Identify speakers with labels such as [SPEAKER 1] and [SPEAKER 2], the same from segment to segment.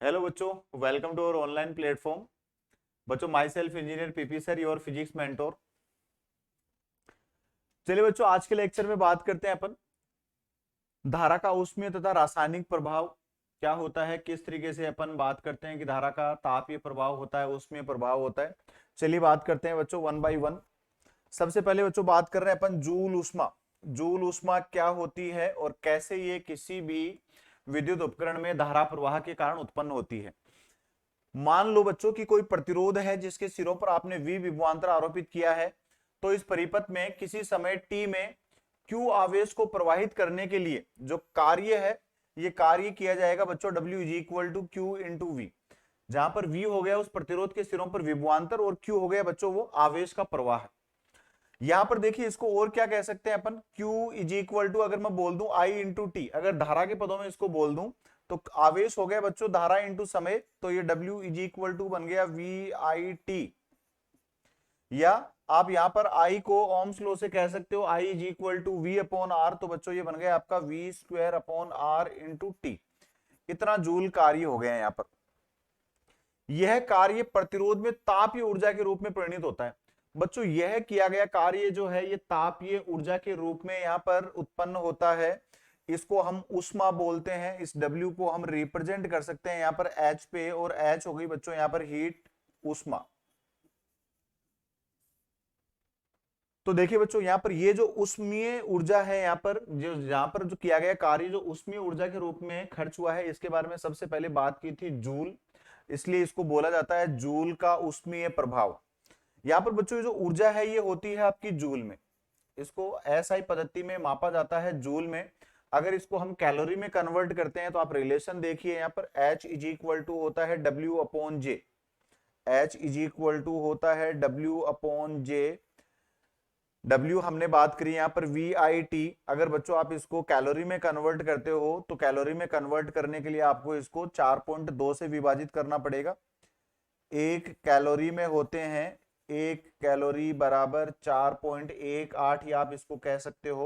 [SPEAKER 1] Hello बच्चों, welcome to our online platform. बच्चों, myself engineer PP sir, your physics mentor. चलिए बच्चों, आज के लेक्चर में बात करते हैं अपन धारा का ऊष्मीय तथा रासायनिक प्रभाव क्या होता है। किस तरीके से अपन बात करते हैं कि धारा का तापीय प्रभाव होता है, ऊष्मीय प्रभाव होता है। चलिए बात करते हैं बच्चों वन बाय वन। सबसे पहले बच्चों बात कर रहे हैं अपन जूल ऊष्मा। जूल ऊष्मा क्या होती है और कैसे ये किसी भी विद्युत उपकरण में धारा प्रवाह के कारण उत्पन्न होती है। मान लो बच्चों कि कोई प्रतिरोध है जिसके सिरों पर आपने V विभवांतर आरोपित किया है। तो इस परिपथ में किसी समय t में Q आवेश को प्रवाहित करने के लिए जो कार्य है, ये कार्य किया जाएगा बच्चों W is equal to Q into V. जहां पर V हो गया उस प्रतिरोध के सिरों पर विभवांतर और Q हो गया बच्चों वो आवेश का प्रवाह। यहां पर देखिए इसको और क्या कह सकते हैं अपन, Q इज इक्वल टू अगर मैं बोल दूं I इंटू टी, अगर धारा के पदों में इसको बोल दूं तो आवेश हो गया बच्चों धारा इंटू समय, तो ये W इज इक्वल टू बन गया वी आई टी। या आप यहां पर I को ओम्स लॉ से कह सकते हो I is equal to V upon R, तो बच्चों ये बन गया आपका V square upon R into T. इतना जूल कार्य हो गया यहां पर। यह कार्य प्रतिरोध में तापीय ऊर्जा के रूप में परिणित होता है। बच्चों यह किया गया कार्य जो है ये तापीय ऊर्जा के रूप में यहां पर उत्पन्न होता है। इसको हम ऊष्मा बोलते हैं। इस W को हम रिप्रेजेंट कर सकते हैं यहां पर H पे, और H हो गई बच्चों यहां पर हीट ऊष्मा। तो देखिए बच्चों यहां पर ये जो उष्मीय ऊर्जा है, यहां पर जो किया गया कार्य जो उष्मीय ऊर्जा के रूप में खर्च हुआ है, इसके बारे में सबसे पहले बात की थी जूल। इसलिए इसको बोला जाता है जूल का उष्मीय प्रभाव। यहाँ पर बच्चों जो ऊर्जा है ये होती है आपकी जूल में। इसको एसआई पद्धति में मापा जाता है जूल में। अगर इसको हम कैलोरी में कन्वर्ट करते हैं तो आप रिलेशन देखिए यहाँ पर H इज इक्वल टू होता है W upon J. H is equal to होता है W अपॉन जे। W हमने बात करी यहाँ पर VIT। अगर बच्चों आप इसको कैलोरी में कन्वर्ट करते हो तो कैलोरी में कन्वर्ट करने के लिए आपको इसको 4.2 से विभाजित करना पड़ेगा। एक कैलोरी में होते हैं, एक कैलोरी बराबर 4.18, या आप इसको कह सकते हो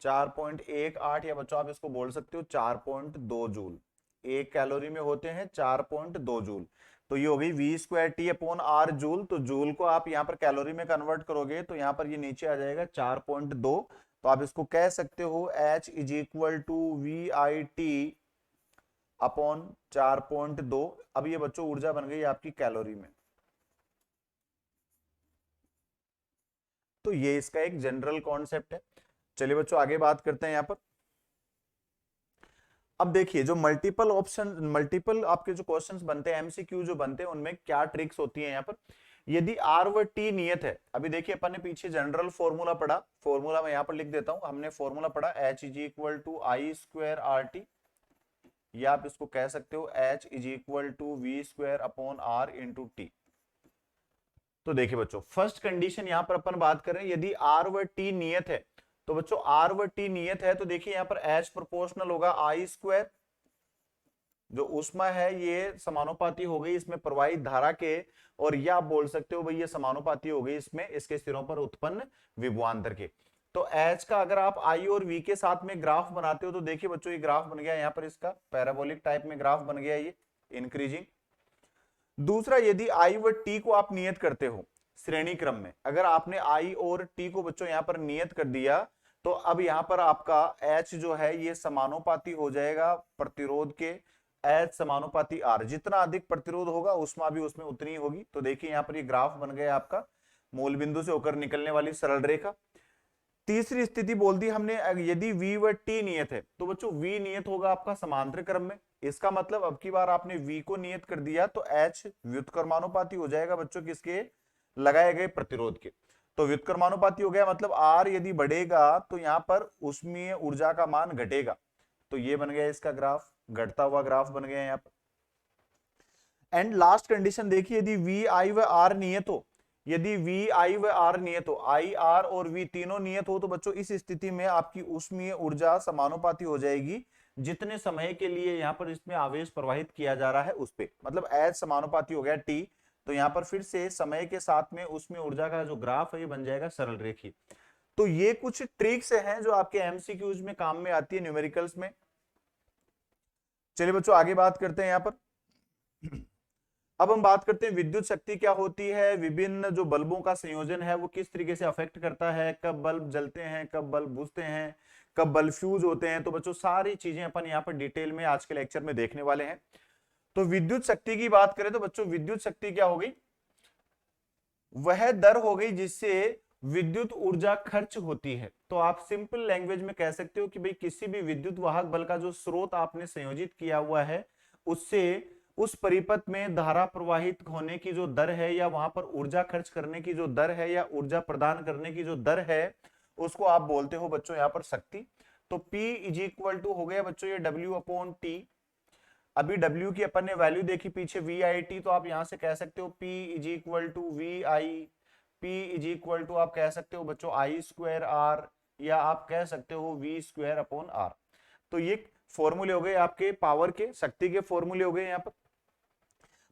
[SPEAKER 1] 4.18, या बच्चों आप इसको बोल सकते हो 4.2 जूल। एक कैलोरी में होते हैं 4.2 जूल। तो ये हो गई V square T upon R joule. तो जूल को आप यहाँ पर कैलोरी में कन्वर्ट करोगे तो यहाँ पर ये नीचे आ जाएगा 4.2। तो आप इसको कह सकते हो H is equal to V I T upon 4.2। अब ये बच्चों ऊर्जा बन गई आपकी कैलोरी में। तो ये इसका एक जनरल कॉन्सेप्ट है। चलिए बच्चों आगे बात करते हैं यहां पर। अब देखिए जो मल्टीपल आपके जो क्वेश्चंस बनते हैं, एमसीक्यू जो बनते हैं, उनमें क्या ट्रिक्स होती है यहाँ पर। यदि आर व टी नियत है, अभी देखिए अपन ने पीछे जनरल फॉर्मूला पढ़ा, फॉर्मूला मैं यहाँ पर लिख देता हूं। हमने फॉर्मूला पढ़ा H is equal to I square R T, या आप इसको कह सकते हो H is equal to V square upon R into T. तो देखिए बच्चों फर्स्ट कंडीशन यहां पर अपन बात करें, यदि आर व टी नियत है, तो बच्चों आर व टी नियत है तो देखिए यहां पर H प्रोपोर्शनल होगा आई स्क्वायर। जो ऊष्मा है ये समानुपाती हो गई इसमें प्रवाहित धारा के, और यह आप बोल सकते हो भाई ये समानुपाती हो गई इसमें इसके सिरों पर उत्पन्न विभवांतर के। तो H का अगर आप I और V के साथ में ग्राफ बनाते हो तो देखिए बच्चों ये ग्राफ बन गया यहाँ पर, इसका पैराबोलिक टाइप में ग्राफ बन गया ये इंक्रीजिंग। दूसरा, यदि आई व टी को आप नियत करते हो श्रेणी क्रम में, अगर आपने आई और टी को बच्चों यहां पर नियत कर दिया, तो अब यहां पर आपका एच जो है ये समानुपाती हो जाएगा प्रतिरोध के। एच समानुपाती आर, जितना अधिक प्रतिरोध होगा ऊष्मा भी उसमें उतनी होगी। तो देखिए यहां पर ये ग्राफ बन गया आपका मूल बिंदु से होकर निकलने वाली सरल रेखा। तीसरी स्थिति बोल दी हमने, यदि V व T नियत है तो बच्चों V नियत होगा आपका समांतर क्रम में। इसका मतलब अब की बार आपने V को नियत कर दिया तो H व्युत्क्रमानुपाती हो जाएगा बच्चों किसके, लगाए गए प्रतिरोध के। तो व्युत्क्रमानुपाती हो गया मतलब R यदि बढ़ेगा तो यहां पर ऊष्मीय ऊर्जा का मान घटेगा। तो ये बन गया इसका ग्राफ, घटता हुआ ग्राफ बन गया यहाँ पर। एंड लास्ट कंडीशन देखिए, यदि वी आई व आर नियत हो, यदि वी आई व आर नियत हो, आई आर और वी तीनों नियत हो, तो बच्चों इस स्थिति में आपकी ऊष्मीय ऊर्जा समानुपाती हो जाएगी जितने समय के लिए यहाँ पर इसमें आवेश प्रवाहित किया जा रहा है उस पे। मतलब एच समानुपाती हो गया टी, तो यहाँ पर फिर से समय के साथ में ऊष्मीय ऊर्जा का जो ग्राफ है ये बन जाएगा सरल रेखी। तो ये कुछ ट्रिक्स हैं जो आपके एमसीक्यूज में काम में आती है न्यूमेरिकल्स में। चलिए बच्चों आगे बात करते हैं यहां पर। अब हम बात करते हैं विद्युत शक्ति क्या होती है, विभिन्न जो बल्बों का संयोजन है वो किस तरीके से अफेक्ट करता है, कब बल्ब जलते हैं, कब बल्ब बुझते हैं, कब बल्ब फ्यूज होते हैं। तो बच्चों सारी चीजें अपन यहाँ पर डिटेल में आज के लेक्चर में देखने वाले हैं। तो विद्युत शक्ति की बात करें तो बच्चों विद्युत शक्ति क्या हो गई, वह दर हो गई जिससे विद्युत ऊर्जा खर्च होती है। तो आप सिंपल लैंग्वेज में कह सकते हो कि भाई किसी भी विद्युत वाहक बल का जो स्रोत आपने संयोजित किया हुआ है उससे उस परिपथ में धारा प्रवाहित होने की जो दर है या वहां पर ऊर्जा खर्च करने की जो दर है या ऊर्जा प्रदान करने की जो दर है उसको आप बोलते हो बच्चों यहाँ पर शक्ति। तो P इज इक्वल टू हो गया बच्चों ये W अपॉन टी। अभी W की अपन ने वैल्यू देखी पीछे VIT, तो आप यहां से कह सकते हो P is equal to VI, P is equal to आप कह सकते हो बच्चों I स्क्वायर R, या आप कह सकते हो V स्क्वायर अपॉन R। तो ये फॉर्मूले हो गए आपके पावर के, शक्ति के फॉर्मूले हो गए यहाँ पर।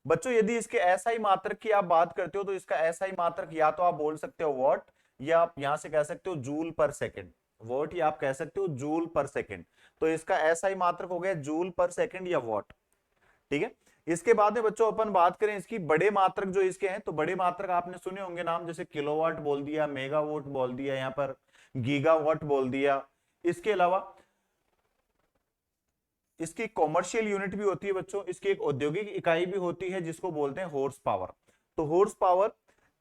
[SPEAKER 1] बच्चों यदि इसके एसआई मात्रक की आप बात करते हो तो इसका एसआई मात्रक या तो आप बोल सकते हो वॉट, या आप यहां से कह सकते हो जूल पर सेकंड। वॉट या आप कह सकते हो जूल पर सेकंड। तो इसका एसआई मात्रक हो गया जूल पर सेकंड या वॉट। ठीक है, इसके बाद में बच्चों अपन बात करें इसकी बड़े मात्रक जो इसके हैं, तो बड़े मात्रक आपने सुने होंगे नाम, जैसे किलोवाट बोल दिया, मेगावाट बोल दिया, यहाँ पर गीगावाट बोल दिया। इसके अलावा इसकी कॉमर्शियल यूनिट भी होती है बच्चों, इसकी एक औद्योगिक इकाई भी होती है जिसको बोलते हैं हॉर्स पावर। तो हॉर्स पावर,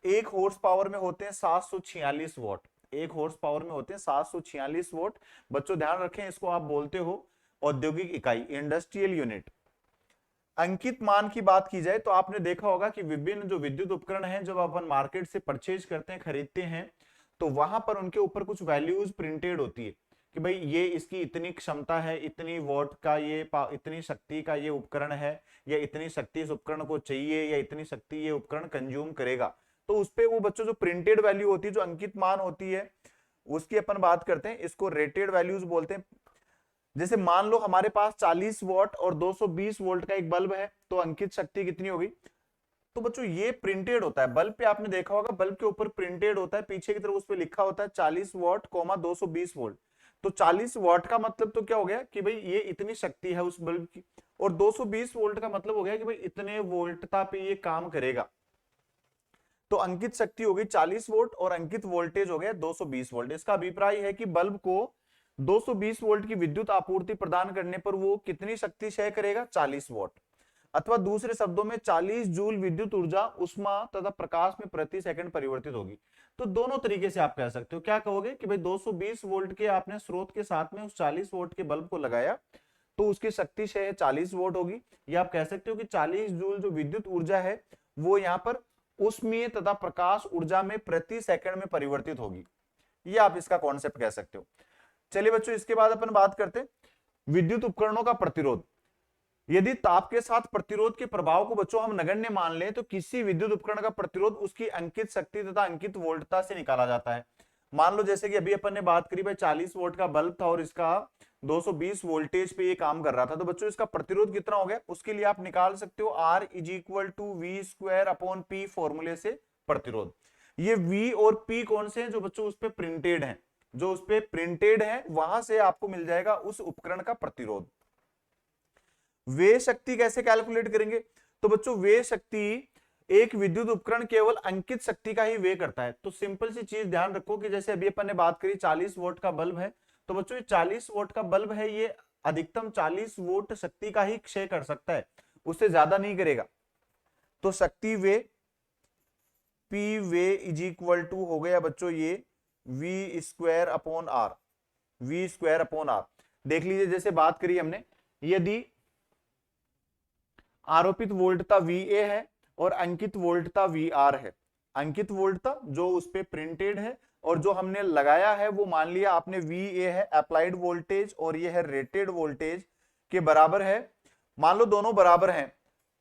[SPEAKER 1] एक हॉर्स पावर में होते हैं 746 वॉट, एक हॉर्स पावर में होते हैं 746 वॉट। बच्चों ध्यान रखें, इसको आप बोलते हो औद्योगिक इकाई, इंडस्ट्रियल यूनिट। अंकित मान की बात की जाए तो आपने देखा होगा कि विभिन्न जो विद्युत उपकरण हैं जब अपन मार्केट से परचेज करते हैं, खरीदते हैं, तो वहां पर उनके ऊपर कुछ वैल्यूज प्रिंटेड होती है कि भाई ये इसकी इतनी क्षमता है, इतनी वॉट का ये इतनी शक्ति का ये उपकरण है, या इतनी शक्ति इस उपकरण को चाहिए, या इतनी शक्ति ये उपकरण कंज्यूम करेगा। तो उस पे वो बच्चों जो प्रिंटेड वैल्यू होती है, जो अंकित मान होती है, उसकी अपन बात करते हैं, इसको रेटेड वैल्यूज बोलते हैं। जैसे मान लो हमारे पास 40 वॉट और 220 वोल्ट का एक बल्ब है, तो अंकित शक्ति कितनी होगी। तो बच्चों ये प्रिंटेड होता है बल्ब पे, आपने देखा होगा बल्ब के ऊपर प्रिंटेड होता है, पीछे की तरफ उस पे लिखा होता है 40 वॉट 220 वोल्ट। तो 40 वॉट का मतलब तो क्या हो गया कि भाई ये इतनी शक्ति है उस बल्ब की, और 220 वोल्ट का मतलब हो गया कि भाई इतने वोल्टता पे ये काम करेगा। तो अंकित शक्ति हो गई 40 वोल्ट और अंकित वोल्टेज हो गया 220 वोल्ट। इसका अभिप्राय है कि बल्ब को 220 वोल्ट की विद्युत आपूर्ति प्रदान करने पर वो कितनी शक्ति क्षय करेगा, 40 वॉट। अथवा दूसरे शब्दों में 40 जूल विद्युत ऊर्जा उष्मा तथा प्रकाश में प्रति सेकंड परिवर्तित होगी। तो दोनों तरीके से आप कह सकते हो, क्या कहोगे कि भाई 220 वोल्ट के आपने स्रोत के साथ में उस 40 वोल्ट के बल्ब को लगाया तो उसकी शक्ति क्षय 40 वोल्ट होगी, या आप कह सकते हो कि 40 जूल जो विद्युत ऊर्जा है वो यहाँ पर उष्मीय तथा प्रकाश ऊर्जा में प्रति सेकंड में परिवर्तित होगी। ये आप इसका कॉन्सेप्ट कह सकते हो। चलिए बच्चों इसके बाद अपन बात करते हैं विद्युत उपकरणों का प्रतिरोध। यदि ताप के साथ प्रतिरोध के प्रभाव को बच्चों हम नगण्य मान लें तो किसी विद्युत उपकरण का प्रतिरोध उसकी अंकित शक्ति तथा अंकित वोल्टता से निकाला जाता है। मान लो जैसे कि अभी अपन ने बात करी भाई 40 वोल्ट का बल्ब था और इसका 220 वोल्टेज पे ये काम कर रहा था, तो बच्चों इसका प्रतिरोध कितना हो गया, उसके लिए आप निकाल सकते हो R is equal to V square upon P फॉर्मूले से प्रतिरोध। ये V और P कौन से हैं, जो बच्चों उस पे प्रिंटेड हैं, जो उस पे प्रिंटेड है वहां से आपको मिल जाएगा उस उपकरण का प्रतिरोध। वे शक्ति कैसे कैलकुलेट करेंगे, तो बच्चों वे शक्ति एक विद्युत उपकरण केवल अंकित शक्ति का ही वे करता है। तो सिंपल सी चीज ध्यान रखो कि जैसे अभी अपन ने बात करी 40 वोल्ट का बल्ब है, तो बच्चों ये 40 वोल्ट का बल्ब है, ये अधिकतम 40 वोल्ट शक्ति का ही क्षय कर सकता है, उससे ज्यादा नहीं करेगा। तो शक्ति वे P वे इज इक्वल टू हो गया बच्चों ये V square upon R, V square upon R। देख लीजिए जैसे बात करी हमने, यदि आरोपित वोल्टता VA है और अंकित वोल्टता VR है, अंकित वोल्टता जो उस पे प्रिंटेड है और जो हमने लगाया है वो मान लिया आपने VA है अप्लाइड वोल्टेज और ये है रेटेड वोल्टेज के बराबर है, मान लो दोनों बराबर हैं,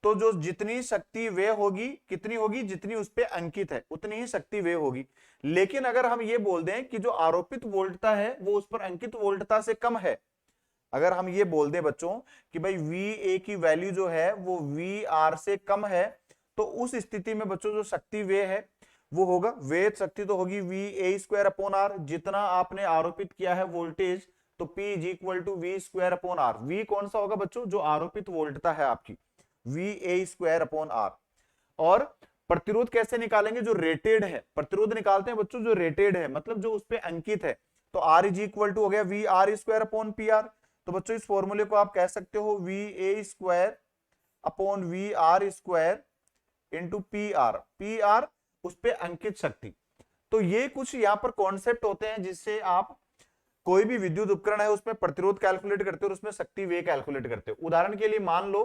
[SPEAKER 1] तो जो जितनी शक्ति वे होगी कितनी होगी, जितनी उस पे अंकित है उतनी ही शक्ति वे होगी। लेकिन अगर हम ये बोल दें कि जो आरोपित वोल्टता है वो उस पर अंकित वोल्टता से कम है, अगर हम ये बोल दें बच्चों कि भाई VA की वैल्यू जो है वो VR से कम है, तो उस स्थिति में बच्चों जो शक्ति वे है वो होगा वेद शक्ति तो होगी V A square upon R, जितना आपने आरोपित किया है वोल्टेज, तो P is equal to V square upon R. V कौन सा होगा बच्चों, जो आरोपित वोल्टता है आपकी, V A square upon R. और प्रतिरोध कैसे निकालेंगे, जो रेटेड है, प्रतिरोध निकालते हैं बच्चों जो रेटेड है, मतलब जो उस पर अंकित है। तो आर इज इक्वल टू हो गया V R square upon P R. तो बच्चों इस फॉर्मूले को आप कह सकते हो V A square upon V R square into P R, P R उस पर अंकित शक्ति। तो ये कुछ यहाँ पर कॉन्सेप्ट होते हैं जिससे आप कोई भी विद्युत उपकरण है उसमें प्रतिरोध कैलकुलेट करते हो और उसमें शक्ति वे कैलकुलेट करते हो। उदाहरण के लिए मान लो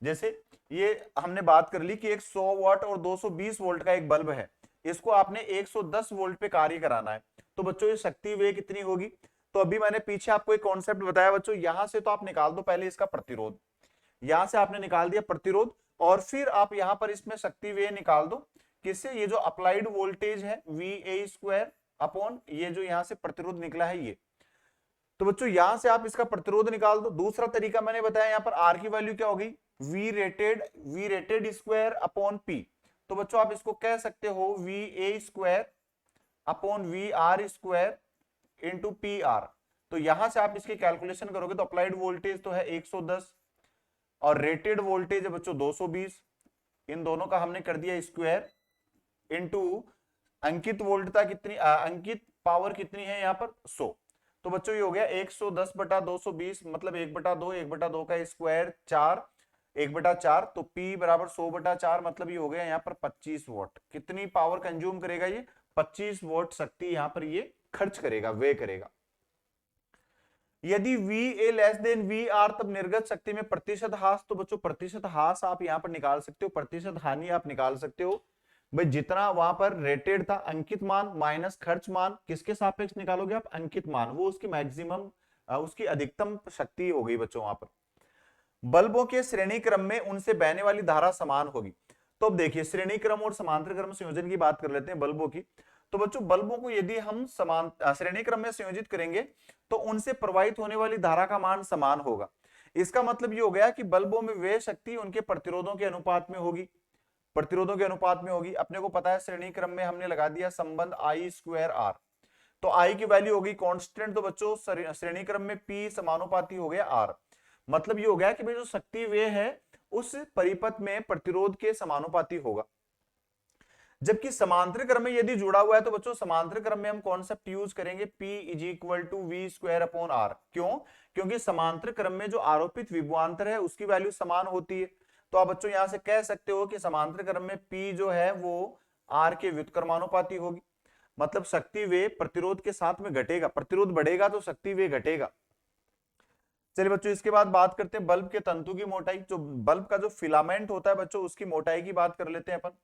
[SPEAKER 1] जैसे ये हमने बात कर ली कि एक 100 वाट और 220 वोल्ट का एक बल्ब है, इसको आपने 110 वोल्ट पे कार्य कराना है, तो बच्चों ये शक्ति वे कितनी होगी। तो अभी मैंने पीछे आपको एक कॉन्सेप्ट बताया बच्चों, यहां से तो आप निकाल दो पहले इसका प्रतिरोध, यहां से आपने निकाल दिया प्रतिरोध, और फिर आप यहां पर इसमें शक्ति वे निकाल दो किससे, ये जो अप्लाइड वोल्टेज है वी ए स्क्वायर अपॉन ये जो यहां से प्रतिरोध निकला है ये। तो बच्चों यहां से आप इसका प्रतिरोध निकाल दो। दूसरा तरीका मैंने बताया, यहां पर आर की वैल्यू क्या होगी, V rated square upon P. तो बच्चों आप इसको कह सकते हो V A square upon V R square into P R. तो यहां से आप इसकी कैलकुलेशन करोगे तो अप्लाइड वोल्टेज तो है 110 और रेटेड वोल्टेज है बच्चों 220, इन दोनों का हमने कर दिया स्क्वायर इंटू अंकित वोल्टता कितनी, अंकित पावर कितनी है यहाँ पर 100। तो बच्चों ये हो गया 110 बटा 220 मतलब 1/2, 1/2 का स्क्वायर 4, 1/4, तो P बराबर 100 बटा 4 मतलब ये हो गया यहाँ पर 25 वॉट। कितनी पावर कंज्यूम करेगा ये, 25 वॉट शक्ति यहाँ पर ये खर्च करेगा, वे करेगा। यदि V A less than V R तब निर्गत शक्ति में प्रतिशत हास, तो बच्चों प्रतिशत हास आप यहाँ पर निकाल सकते हो, प्रतिशत हानि आप निकाल सकते हो भाई, जितना वहां पर रेटेड था अंकित मान माइनस खर्च मान, किसके सापेक्ष निकालोगे आप, अंकित मान, वो उसकी मैक्सिमम उसकी अधिकतम शक्ति हो गई बच्चों वहां पर। बल्बों के श्रेणी क्रम में उनसे बहने वाली धारा समान होगी। तो अब देखिए श्रेणी क्रम और समांतर क्रम संयोजन की बात कर लेते हैं बल्बों की। तो बच्चों बल्बों को यदि हम समान श्रेणी क्रम में संयोजित करेंगे तो उनसे प्रवाहित होने वाली धारा का मान समान होगा। इसका मतलब ये हो गया कि बल्बों में वे शक्ति उनके प्रतिरोधों के अनुपात में होगी, प्रतिरोधों के अनुपात में होगी। अपने को पता है श्रेणी क्रम में हमने लगा दिया संबंध आई स्क्वायर आर, तो आई की वैल्यू होगी कांस्टेंट, तो बच्चों श्रेणी क्रम में पी समानुपाती हो गया आर। मतलब ये हो गया कि भाई जो शक्ति वे है उस परिपथ में प्रतिरोध के समानुपाती होगा। जबकि समांतर क्रम में यदि जुड़ा हुआ है तो बच्चों समांतर क्रम में हम कॉन्सेप्ट यूज करेंगे P is equal to V square upon R. क्यों, क्योंकि समांतर क्रम में जो आरोपित विभवांतर है उसकी वैल्यू समान होती है। तो आप बच्चों यहां से कह सकते हो कि समांतर क्रम में P जो है वो R के व्युत्क्रमानुपाती होगी, मतलब शक्ति वे प्रतिरोध के साथ में घटेगा, प्रतिरोध बढ़ेगा तो शक्ति वे घटेगा। चलिए बच्चों इसके बाद बात करते हैं बल्ब के तंतु की मोटाई। जो बल्ब का जो फिलामेंट होता है बच्चों उसकी मोटाई की बात कर लेते हैं अपन।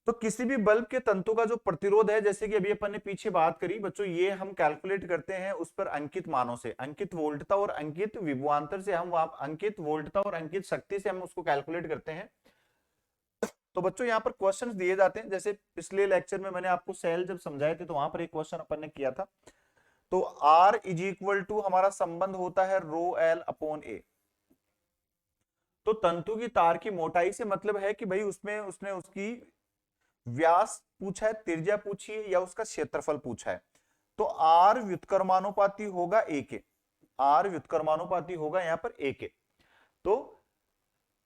[SPEAKER 1] तो किसी भी बल्ब के तंतु का जो प्रतिरोध है, जैसे कि अभी अपन ने पीछे बात करी बच्चों, ये हम कैलकुलेट करते हैं उस पर अंकित मानों से, अंकित वोल्टता और अंकित विभवांतर से, हम अंकित वोल्टता और अंकित शक्ति से हम उसको कैलकुलेट करते हैं। तो बच्चों यहाँ पर क्वेश्चंस दिए जाते हैं, जैसे पिछले लेक्चर में मैंने आपको सेल जब समझाए थे तो वहां पर एक क्वेश्चन अपन ने किया था। तो R इज इक्वल टू हमारा संबंध होता है रो एल अपॉन ए। तो तंतु की तार की मोटाई से मतलब है कि भाई उसमें उसने उसकी व्यास पूछा है, त्रिज्या पूछी है या उसका क्षेत्रफल पूछा है। तो आर व्युत्क्रमानुपाती होगा ए के, आर व्युत्क्रमानुपाती होगा यहां पर ए के। तो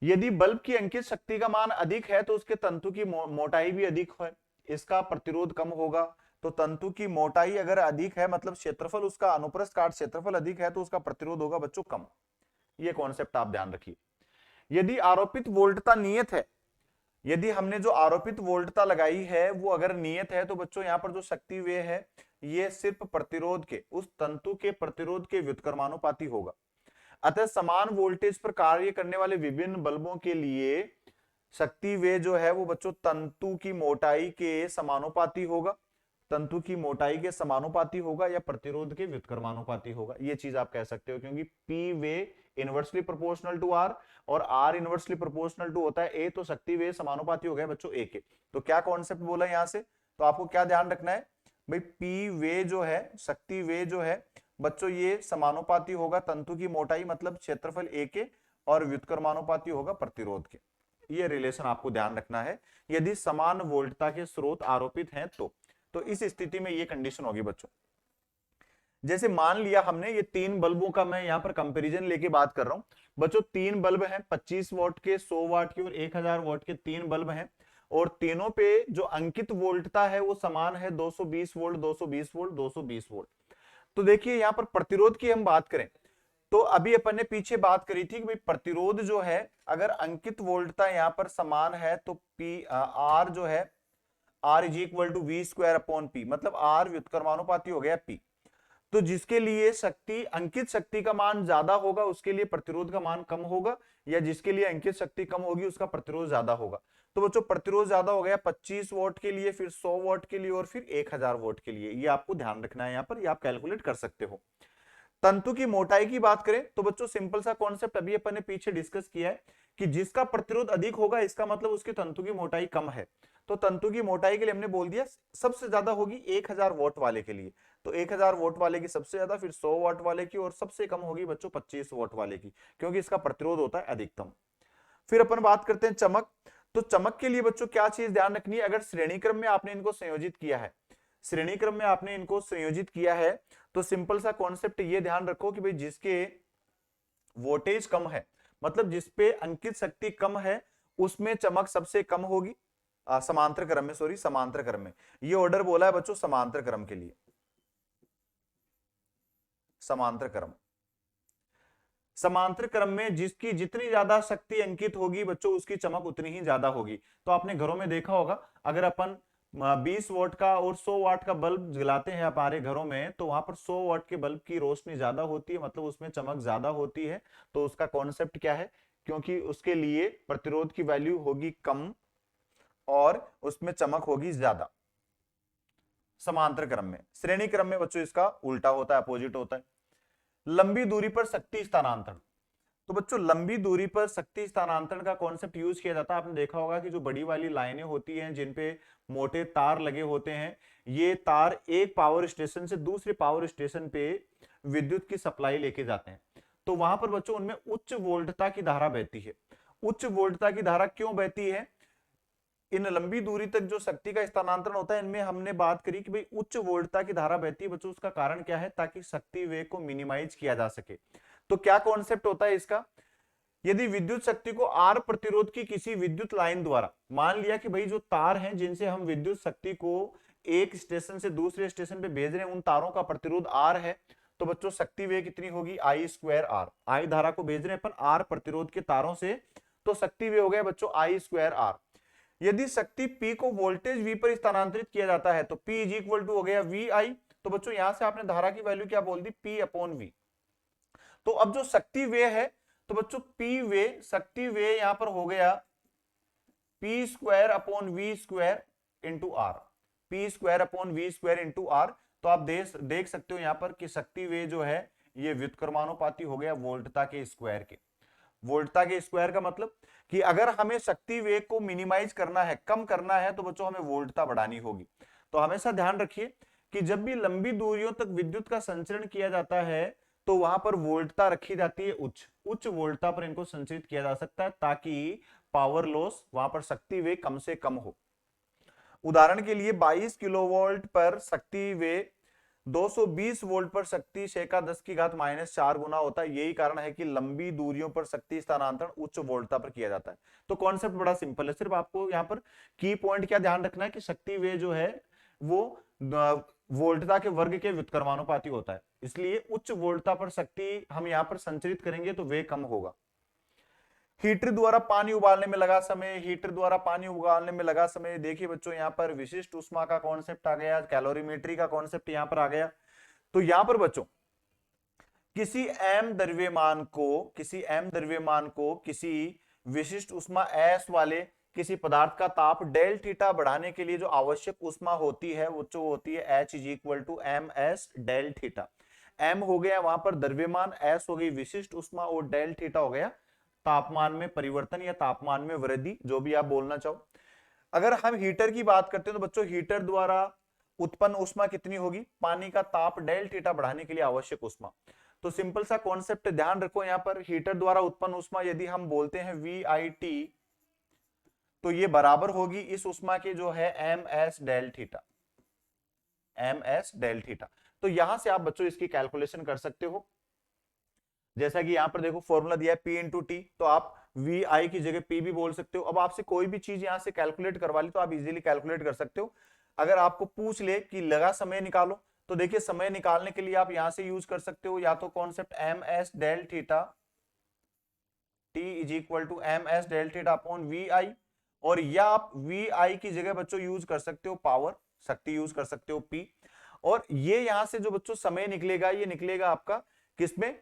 [SPEAKER 1] यदि बल्ब की अंकित शक्ति का मान अधिक है तो उसके तंतु की मोटाई भी अधिक है, इसका प्रतिरोध कम होगा। तो तंतु की मोटाई अगर अधिक है मतलब क्षेत्रफल उसका, अनुप्रस्थ काट क्षेत्रफल अधिक है तो उसका प्रतिरोध होगा बच्चों कम। ये कॉन्सेप्ट आप ध्यान रखिए। यदि आरोपित वोल्टता नियत है, यदि हमने जो आरोपित वोल्टता लगाई है वो अगर नियत है तो बच्चों यहाँ पर जो शक्ति वे है ये सिर्फ प्रतिरोध के, उस तंतु के प्रतिरोध के व्युत्क्रमानुपाती होगा। अतः समान वोल्टेज पर कार्य करने वाले विभिन्न बल्बों के लिए शक्ति वे जो है वो बच्चों तंतु की मोटाई के समानुपाती होगा, तंतु की मोटाई के समानुपाती होगा या प्रतिरोध के व्युत्क्रमानुपाती होगा। ये चीज आप कह सकते हो, क्योंकि P वे इनवर्सली प्रोपोर्शनल टू R और R इनवर्सली प्रोपोर्शनल टू होता है A, तो शक्ति वे समानुपाती हो गया बच्चों A के। तो क्या कॉन्सेप्ट बोला यहां से, तो आपको क्या ध्यान रखना है भाई, P वे जो है, शक्ति वे जो है बच्चों ये समानुपाती होगा तंतु की मोटाई मतलब क्षेत्रफल A के, और व्युत्क्रमानुपाती होगा प्रतिरोध के। ये रिलेशन आपको ध्यान रखना है, यदि समान वोल्टता के स्रोत आरोपित हैं तो इस स्थिति में ये कंडीशन होगी बच्चों। जैसे मान लिया हमने ये तीन बल्बों का मैं यहाँ पर कंपैरिजन लेके बात कर रहा हूं बच्चों, तीन बल्ब हैं 25 वॉट के, 100 वाट के और 1000 वॉट के, तीन बल्ब हैं और तीनों पे जो अंकित वोल्टता है वो समान है 220 वोल्ट 220 वोल्ट 220 वोल्ट। तो देखिए यहाँ पर प्रतिरोध की हम बात करें तो अभी अपन ने पीछे बात करी थी कि भाई प्रतिरोध जो है अगर अंकित वोल्टता यहाँ पर समान है तो पी आर जो है R is equal to V square upon P, मतलब आर व्युत्क्रमानुपाती हो गया पी। तो जिसके लिए शक्ति अंकित शक्ति का मान ज्यादा होगा उसके लिए प्रतिरोध का मान कम होगा, या जिसके लिए अंकित शक्ति कम होगी उसका प्रतिरोध ज्यादा होगा। तो बच्चों प्रतिरोध ज्यादा हो गया 25 वॉट के लिए, फिर 100 वॉट के लिए और फिर 1000 वॉट के लिए। ये आपको ध्यान रखना है यहाँ पर, ये आप कैलकुलेट कर सकते हो। तंतु की मोटाई की बात करें तो बच्चों सिंपल सा कॉन्सेप्ट अभी अपन ने पीछे डिस्कस किया है कि जिसका प्रतिरोध अधिक होगा इसका मतलब उसकी तंतु की मोटाई कम है। तो तंतु की मोटाई के लिए हमने बोल दिया सबसे ज्यादा होगी 1000 वॉट वाले के लिए, तो 1000 वॉट वाले की सबसे ज्यादा, फिर 100 वॉट वाले की और सबसे कम होगी बच्चों 25 वॉट वाले की, क्योंकि इसका प्रतिरोध होता है अधिकतम। फिर अपन बात करते हैं चमक। तो चमक के लिए बच्चों क्या चीज ध्यान रखनी है, अगर श्रेणी क्रम में आपने इनको संयोजित किया है, श्रेणी क्रम में आपने इनको संयोजित किया है तो सिंपल सा कॉन्सेप्ट ये ध्यान रखो कि भाई जिसके वोल्टेज कम है, मतलब जिसपे अंकित शक्ति कम है उसमें चमक सबसे कम होगी समांतर क्रम में, सॉरी समांतर क्रम में। ये ऑर्डर बोला है बच्चों समांतर क्रम के लिए, समांतर क्रम। समांतर क्रम में जिसकी जितनी ज्यादा शक्ति अंकित होगी बच्चों उसकी चमक उतनी ही ज्यादा होगी। तो आपने घरों में देखा होगा अगर अपन 20 वॉट का और 100 वाट का बल्ब जलाते हैं हमारे घरों में तो वहां पर 100 वाट के बल्ब की रोशनी ज्यादा होती है, मतलब उसमें चमक ज्यादा होती है। तो उसका कॉन्सेप्ट क्या है, क्योंकि उसके लिए प्रतिरोध की वैल्यू होगी कम और उसमें चमक होगी ज्यादा समांतर क्रम में। श्रेणी क्रम में बच्चों इसका उल्टा होता है, अपोजिट होता है। लंबी दूरी पर शक्ति स्थानांतरण। तो बच्चों लंबी दूरी पर शक्ति स्थानांतरण का कॉन्सेप्ट यूज किया जाता है। आपने देखा होगा कि जो बड़ी वाली लाइनें होती हैं जिन पे मोटे तार लगे होते हैं, ये तार एक पावर स्टेशन से दूसरे पावर स्टेशन पे विद्युत की सप्लाई लेके जाते हैं। तो वहां पर बच्चों उनमें उच्च वोल्टता की धारा बहती है। उच्च वोल्टता की धारा क्यों बहती है, इन लंबी दूरी तक जो शक्ति का स्थानांतरण होता है इनमें हमने बात करी कि भाई उच्च वोल्टता की धारा बहती है बच्चों, उसका कारण क्या है, ताकि शक्ति वेग को मिनिमाइज किया जा सके। तो क्या कॉन्सेप्ट होता है इसका, यदि विद्युत शक्ति को आर प्रतिरोध की किसी विद्युत लाइन द्वारा, मान लिया कि भाई जो तार हैं जिनसे हम विद्युत शक्ति को एक स्टेशन से दूसरे स्टेशन पे भेज रहे हैं उन तारों का प्रतिरोध आर है, तो बच्चों शक्ति वेग कितनी होगी आई स्क्वायर आर। आई धारा को भेज रहे हैं अपन आर प्रतिरोध के तारों से, तो शक्ति वेग हो गया बच्चों आई स्क्वायर आर। यदि शक्ति P को वोल्टेज V पर स्थानांतरित किया जाता है तो P इज इक्वल टू हो गया VI। तो बच्चों यहां से आपने धारा की वैल्यू क्या बोल दी, P अपॉन V। तो अब जो शक्ति वे है तो बच्चों P वे, शक्ति वे यहां पर हो गया P square upon V square into R, P square upon V square into R। तो आप देख सकते हो यहां पर कि शक्ति वे जो है ये व्युत्क्रमानुपाती हो गया वोल्टता के स्क्वायर के। वोल्टता के स्क्वायर का मतलब कि अगर हमें शक्ति वेग को मिनिमाइज करना है, कम करना है, तो बच्चों हमें वोल्टता बढ़ानी होगी। तो हमेशा ध्यान रखिए कि जब भी लंबी दूरियों तक विद्युत का संचरण किया जाता है तो वहां पर वोल्टता रखी जाती है उच्च वोल्टता पर इनको संचरित किया जा सकता है ताकि पावर लॉस, वहां पर शक्ति वेग कम से कम हो। उदाहरण के लिए 22 किलोवोल्ट पर शक्ति वेग 220 वोल्ट पर शक्ति शेका 10⁻⁴ गुना होता है। यही कारण है कि लंबी दूरियों पर शक्ति स्थानांतरण उच्च वोल्टता पर किया जाता है। तो कॉन्सेप्ट बड़ा सिंपल है, सिर्फ आपको यहाँ पर की पॉइंट क्या ध्यान रखना है कि शक्ति वे जो है वो वोल्टता के वर्ग के व्युत्क्रमानुपाती होता है, इसलिए उच्च वोल्टता पर शक्ति हम यहाँ पर संचरित करेंगे तो वे कम होगा। हीटर द्वारा पानी उबालने में लगा समय, हीटर द्वारा पानी उबालने में लगा समय, देखिए बच्चों यहाँ पर विशिष्ट ऊष्मा का कॉन्सेप्ट आ गया, कैलोरीमेट्री का कॉन्सेप्ट यहाँ पर आ गया। तो यहाँ पर बच्चों किसी m द्रव्यमान को किसी विशिष्ट ऊष्मा S वाले किसी पदार्थ का ताप डेल थीटा बढ़ाने के लिए जो आवश्यक ऊष्मा होती है वो जो होती है H is equal to MS del theta. m हो गया वहां पर द्रव्यमान, S हो गई विशिष्ट ऊष्मा और डेल थीटा हो गया तापमान में परिवर्तन या तापमान में वृद्धि, जो भी आप बोलना चाहो। अगर हम हीटर की बात करते हैं तो बच्चों हीटर द्वारा उत्पन्न ऊष्मा कितनी होगी, पानी का ताप डेल थीटा बढ़ाने के लिए आवश्यक ऊष्मा। तो सिंपल सा कॉन्सेप्ट ध्यान रखो, यहाँ पर हीटर द्वारा उत्पन्न ऊष्मा यदि हम बोलते हैं VIT तो ये बराबर होगी इस उष्मा के जो है M S del theta, M S del theta. तो यहां से आप बच्चों इसकी कैलकुलेशन कर सकते हो। जैसा कि यहां पर देखो फॉर्मूला दिया है P इंटू टी, तो आप वी आई की जगह P भी बोल सकते हो। अब आपसे कोई भी चीज यहां से कैलकुलेट करवा ली तो आप इजीली कैलकुलेट कर सकते हो। अगर आपको पूछ ले कि लगा समय निकालो, तो देखिए समय निकालने के लिए आप यहां से यूज कर सकते हो या तो concept M S del theta T is equal to M S del theta upon V I, और या आप वी आई की जगह बच्चों यूज कर सकते हो पावर, शक्ति यूज कर सकते हो P। और ये यहां से जो बच्चों समय निकलेगा ये निकलेगा आपका किसमें,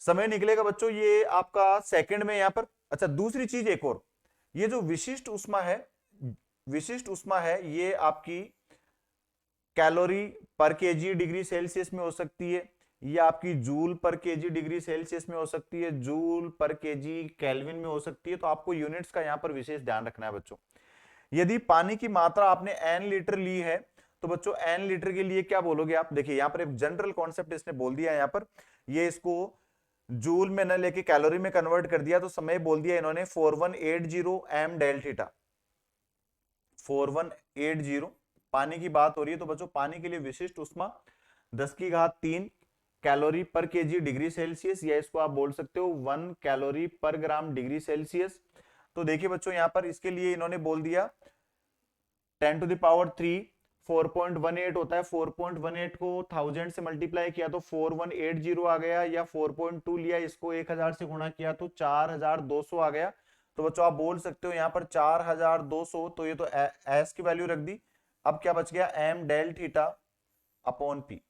[SPEAKER 1] समय निकलेगा बच्चों ये आपका सेकंड में यहां पर। अच्छा दूसरी चीज एक और, ये जो विशिष्ट उष्मा है, विशिष्ट उष्मा है ये आपकी कैलोरी पर केजी डिग्री सेल्सियस में हो सकती है, ये आपकी जूल पर केजी डिग्री सेल्सियस में हो सकती है, जूल पर केजी केल्विन में हो सकती है। तो आपको यूनिट्स का यहां पर विशेष ध्यान रखना है बच्चों। यदि पानी की मात्रा आपने एन लीटर ली है तो बच्चों एन लीटर के लिए क्या बोलोगे आप, देखिए यहां पर एक जनरल कॉन्सेप्ट इसने बोल दिया है, यहां पर ये इसको जूल में न लेके कैलोरी में कन्वर्ट कर दिया, तो समय बोल दिया इन्होंने 4180 एम डेल थीटा, 4180। पानी की बात हो रही है तो बच्चों पानी के लिए विशिष्ट उष्मा 10⁻³ कैलोरी पर केजी डिग्री सेल्सियस, या इसको आप बोल सकते हो 1 कैलोरी पर ग्राम डिग्री सेल्सियस। तो देखिए बच्चों यहां पर इसके लिए इन्होंने बोल दिया 10⁻³ 4.18 होता है, 4.18 को 1000 से मल्टीप्लाई किया तो 4180 आ गया, या 4.2 लिया इसको 1000 से गुणा किया तो 4200 आ गया। तो बच्चों आप बोल सकते हो यहाँ पर 4200, तो ये तो एस की वैल्यू रख दी। अब क्या बच गया M del theta upon P.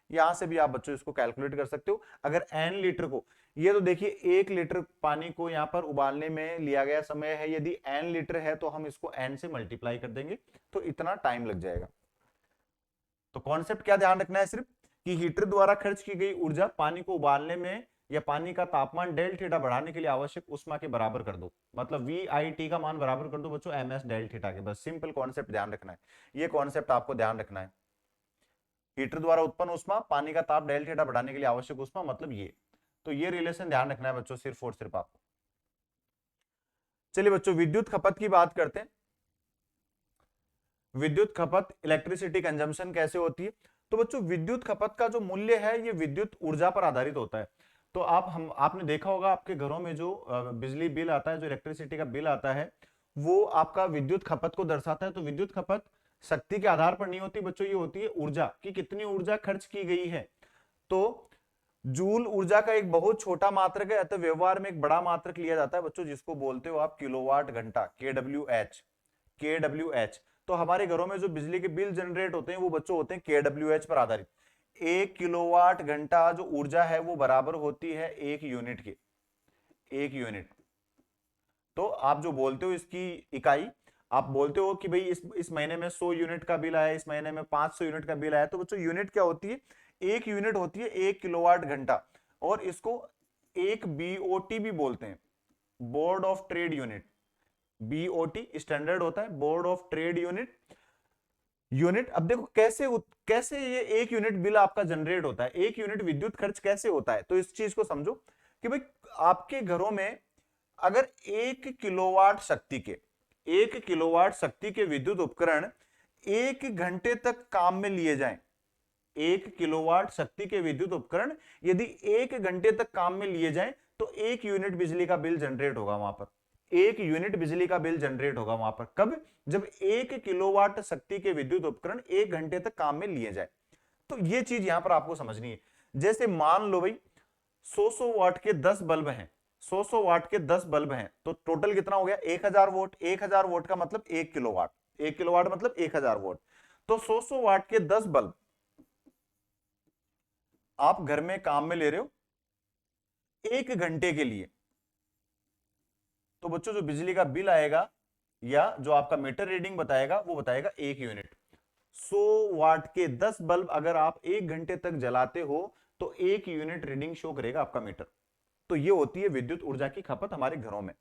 [SPEAKER 1] यहां से भी आप बच्चों इसको कैलकुलेट कर सकते हो। अगर एन लीटर को, ये तो देखिए 1 लीटर पानी को यहां पर उबालने में लिया गया समय है, यदि एन लीटर है तो हम इसको एन से मल्टीप्लाई कर देंगे तो इतना टाइम लग जाएगा। तो कॉन्सेप्ट क्या ध्यान रखना है सिर्फ कि हीटर द्वारा खर्च की गई ऊर्जा पानी को उबालने में या पानी का तापमान डेल थीटा बढ़ाने के लिए आवश्यक उष्मा के बराबर कर दो, मतलब वी आई टी का मान बराबर कर दो बच्चों एम एस डेल थीटा के। बस सिंपल कॉन्सेप्ट ध्यान रखना है, ये कॉन्सेप्ट आपको ध्यान रखना है। हीटर द्वारा उत्पन्न उष्मा पानी का ताप डेल थीटा बढ़ाने के लिए आवश्यक उष्मा, मतलब ये। तो ये रिलेशन ध्यान रखना है बच्चों सिर्फ और सिर्फ आपको। चलिए बच्चों विद्युत खपत की बात करते हैं। विद्युत खपत इलेक्ट्रिसिटी कंजम्पशन कैसे होती है, तो बच्चों विद्युत खपत का जो मूल्य है ये विद्युत ऊर्जा पर आधारित होता है। तो आपने देखा होगा आपके घरों में जो बिजली बिल आता है, जो इलेक्ट्रिसिटी का बिल आता है, वो आपका विद्युत खपत को दर्शाता है। तो विद्युत खपत शक्ति के आधार पर नहीं होती बच्चों, ये होती है ऊर्जा की कितनी ऊर्जा खर्च की गई है। तो जूल ऊर्जा का एक बहुत छोटा मात्रक है, अतः व्यवहार में एक बड़ा मात्रक लिया जाता है बच्चों, जिसको बोलते हो आप किलोवाट घंटा, KWH। KWH। तो हमारे घरों में जो बिजली के बिल जनरेट होते हैं वो बच्चों होते हैं KWH पर आधारित। 1 किलोवाट घंटा जो ऊर्जा है वो बराबर होती है 1 यूनिट के, 1 यूनिट। तो आप जो बोलते हो इसकी इकाई, आप बोलते हो कि भाई इस महीने में 100 यूनिट का बिल आया, इस महीने में 500 यूनिट का बिल आया, तो बच्चों यूनिट क्या होती है, 1 यूनिट होती है 1 किलोवाट घंटा। और इसको एक BOT भी बोलते हैं, board of trade unit. BOT standard होता है, board of trade unit. Unit, अब देखो कैसे कैसे ये 1 यूनिट बिल आपका जनरेट होता है, 1 यूनिट विद्युत खर्च कैसे होता है। तो इस चीज को समझो कि भाई आपके घरों में अगर 1 किलोवाट शक्ति के, 1 किलोवाट शक्ति के विद्युत उपकरण 1 घंटे तक काम में लिए जाएं, 1 किलोवाट शक्ति के विद्युत उपकरण यदि 1 घंटे तक काम में लिए जाएं तो 1 यूनिट बिजली का बिल जनरेट होगा वहां पर, 1 यूनिट बिजली का बिल जनरेट होगा वहां पर। कब, जब 1 किलोवाट शक्ति के विद्युत उपकरण 1 घंटे तक काम में लिए जाए। तो ये चीज यहां पर आपको समझनी है। जैसे मान लो भाई 100 वाट के 10 बल्ब हैं, 100 वाट के 10 बल्ब हैं, तो टोटल कितना हो गया 1000 वोट। 1000 वोट का मतलब 1 किलोवाट, 1 किलोवाट मतलब 1000 वोट। तो 100 वाट के 10 बल्ब आप घर में काम में ले रहे हो 1 घंटे के लिए, तो बच्चों जो बिजली का बिल आएगा या जो आपका मीटर रीडिंग बताएगा वो बताएगा 1 यूनिट। 100 वाट के 10 बल्ब अगर आप 1 घंटे तक जलाते हो तो 1 यूनिट रीडिंग शो करेगा आपका मीटर। तो ये होती है विद्युत ऊर्जा की खपत हमारे घरों में।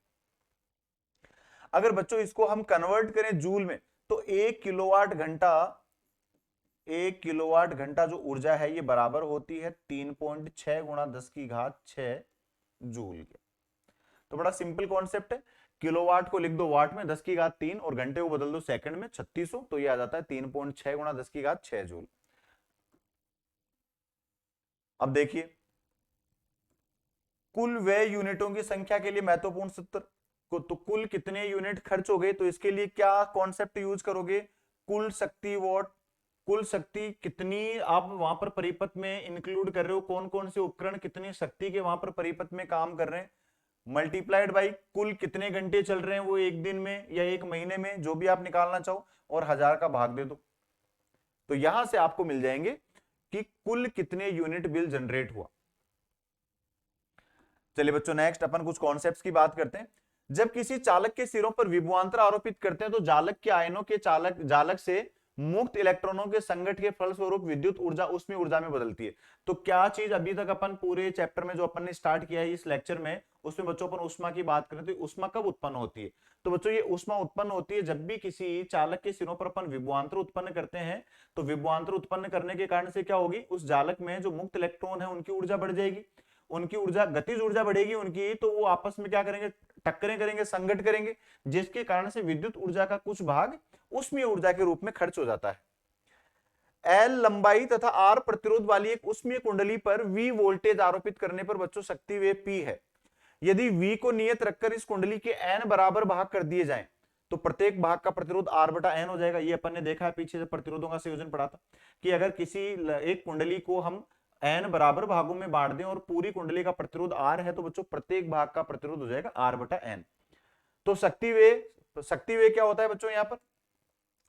[SPEAKER 1] अगर बच्चों इसको हम कन्वर्ट करें जूल में, तो 1 किलोवाट घंटा, 1 किलोवाट घंटा जो ऊर्जा है ये बराबर होती है 3.6 × 10⁶ जूल के। तो बड़ा सिंपल कॉन्सेप्ट है, किलोवाट को लिख दो वाट में 10⁻³ और घंटे को बदल दो सेकंड में 3600, तो ये आ जाता है 3.6 गुणा 10⁻6 जूल। अब देखिए कुल व्यय यूनिटों की संख्या के लिए महत्वपूर्ण सूत्र को, तो कुल कितने यूनिट खर्च हो गए, तो इसके लिए क्या कॉन्सेप्ट यूज करोगे, कुल शक्ति वॉट, कुल शक्ति कितनी आप वहां पर परिपथ में इंक्लूड कर रहे हो, कौन कौन से उपकरण कितनी शक्ति के वहां पर परिपथ में काम कर रहे हैं, मल्टीप्लाइड बाई कुल कितने घंटे चल रहे हैं वो एक दिन में या एक महीने में, जो भी आप निकालना चाहो, और 1000 का भाग दे दो। तो यहां से आपको मिल जाएंगे कि कुल कितने यूनिट बिल जनरेट हुआ। चलिए बच्चों नेक्स्ट अपन कुछ कॉन्सेप्ट्स की बात करते हैं। जब किसी चालक के सिरों पर विभवांतर आरोपित करते हैं तो जालक के आयनों के जालक से मुक्त इलेक्ट्रॉनों के संघट के फलस्वरूप विद्युत ऊर्जा उसमें ऊर्जा में बदलती है। तो क्या चीज अभी तक अपन पूरे चैप्टर में जो अपन ने स्टार्ट किया है इस लेक्चर में, उसमें बच्चों अपन उष्मा की बात करें तो उष्मा कब उत्पन्न होती है, तो बच्चों ये उष्मा उत्पन्न होती है जब भी किसी चालक के सिरों पर अपन विभवांतर उत्पन्न करते हैं। तो विभवांतर उत्पन्न करने के कारण से क्या होगी, उस जालक में जो मुक्त इलेक्ट्रॉन है उनकी ऊर्जा बढ़ जाएगी, उनकी ऊर्जा गतिज ऊर्जा बढ़ेगी उनकी, तो वो आपस में क्या करेंगे, टक्करें करेंगे, संघट करेंगे, जिसके कारण से विद्युत ऊर्जा का कुछ भाग उष्मीय ऊर्जा के रूप में खर्च हो जाता है। एल लंबाई तथा आर प्रतिरोध वाली एक उष्मीय कुंडली पर वी वोल्टेज आरोपित करने पर बच्चों शक्ति वे पी है। यदि वी को नियत रखकर इस कुंडली के एन बराबर भाग कर दिए जाएं तो प्रत्येक भाग का प्रतिरोध आर बटा एन हो जाएगा। ये अपन ने देखा है पीछे जब प्रतिरोधों का संयोजन पढ़ा था कि अगर किसी एक कुंडली को हम एन बराबर भागों में बांट दें और पूरी कुंडली का प्रतिरोध आर है तो बच्चों प्रत्येक भाग का प्रतिरोध हो जाएगा आर बटा एन। तो शक्ति वे क्या होता है बच्चों यहां पर,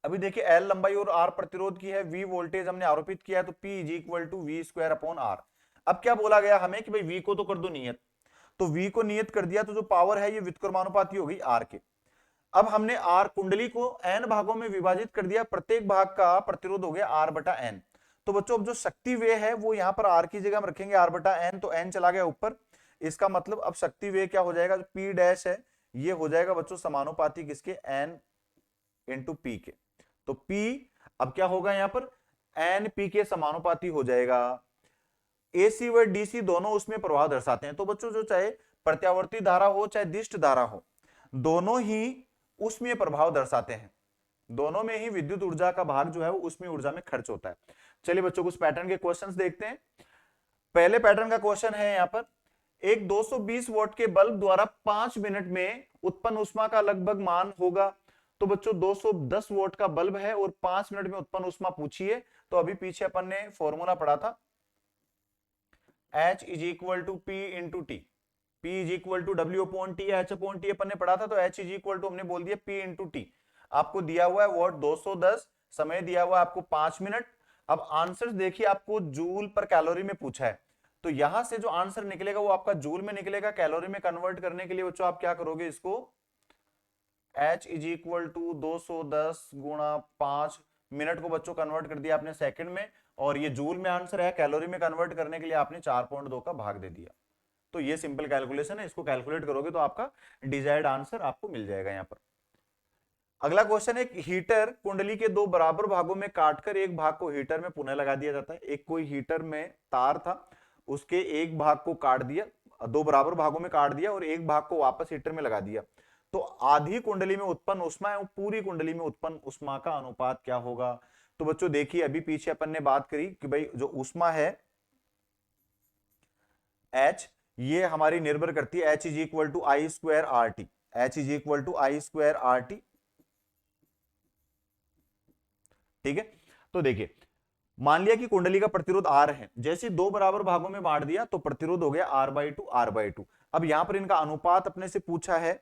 [SPEAKER 1] अभी देखिए एल लंबाई और आर प्रतिरोध की है, वी वोल्टेज हमने आरोपित किया है, तो P is equal to V square upon R. अब क्या बोला गया हमें कि भाई वी को तो कर दो नियत, तो वी को नियत कर दिया तो जो पावर है ये व्युत्क्रमानुपाती हो गई आर के। अब हमने आर कुंडली को एन भागों में विभाजित कर दिया, प्रत्येक भाग का प्रतिरोध हो गया आर बटा एन। तो बच्चों अब जो शक्ति वे है वो यहां पर आर की जगह हम रखेंगे आर बटा एन, तो एन चला गया ऊपर, इसका मतलब अब शक्ति वे क्या हो जाएगा, जो पी डैश है ये हो जाएगा बच्चों समानुपाती किसके, एन इंटू पी के। तो P अब क्या होगा यहां पर, एन पी के समानुपाती हो जाएगा। AC व DC दोनों उसमें प्रभाव दर्शाते हैं, तो बच्चों जो चाहे प्रत्यावर्ती धारा हो चाहे दिष्ट धारा हो, दोनों ही उसमें प्रभाव दर्शाते हैं, दोनों में ही विद्युत ऊर्जा का भाग जो है वो उसमें ऊर्जा में खर्च होता है। चलिए बच्चों कुछ पैटर्न के क्वेश्चंस देखते हैं। पहले पैटर्न का क्वेश्चन है यहां पर, एक 220 वॉट के बल्ब द्वारा 5 मिनट में उत्पन्न ऊष्मा का लगभग मान होगा। तो बच्चों 210 वोल्ट का बल्ब है और 5 मिनट में उत्पन्न ऊष्मा पूछी है, तो अभी पीछे अपन ने फॉर्मूला पढ़ा था H is equal to P into T, P is equal to W upon T, H upon T अपन ने पढ़ा था, तो H इज इक्वल टू हमने बोल दिया P इंटू टी। आपको दिया हुआ है वॉट 210, समय दिया हुआ है आपको 5 मिनट। अब आंसर देखिए आपको जूल पर कैलोरी में पूछा है, तो यहां से जो आंसर निकलेगा वो आपका जूल में निकलेगा। कैलोरी में कन्वर्ट करने के लिए बच्चों आप क्या करोगे, इसको H इज इक्वल टू 210 गुणा 5 मिनट को बच्चों कन्वर्ट कर दिया आपने सेकंड में, और ये जूल में आंसर है, कैलोरी में कन्वर्ट करने के लिए आपने 4.2 का भाग दे दिया। तो ये सिंपल कैलकुलेशन है, इसको कैलकुलेट करोगे तो आपका डिजायर्ड आंसर आपको मिल जाएगा यहां पर। अगला क्वेश्चन है, एक कुंडली के दो बराबर भागों में काटकर एक भाग को हीटर में पुनः लगा दिया जाता है। एक कोई हीटर में तार था, उसके एक भाग को काट दिया, दो बराबर भागों में काट दिया और एक भाग को वापस हीटर में लगा दिया, तो आधी कुंडली में उत्पन्न उष्मा है पूरी कुंडली में उत्पन्न उष्मा का अनुपात क्या होगा। तो बच्चों देखिए अभी पीछे अपन ने बात करी कि भाई जो उष्मा है H, ये हमारी निर्भर करती है H is equal to I square R T, H is equal to I square R T, ठीक है। तो देखिए मान लिया कि कुंडली का प्रतिरोध R है, जैसे दो बराबर भागों में बांट दिया तो प्रतिरोध हो गया R/2 R/2। अब यहां पर इनका अनुपात अपने से पूछा है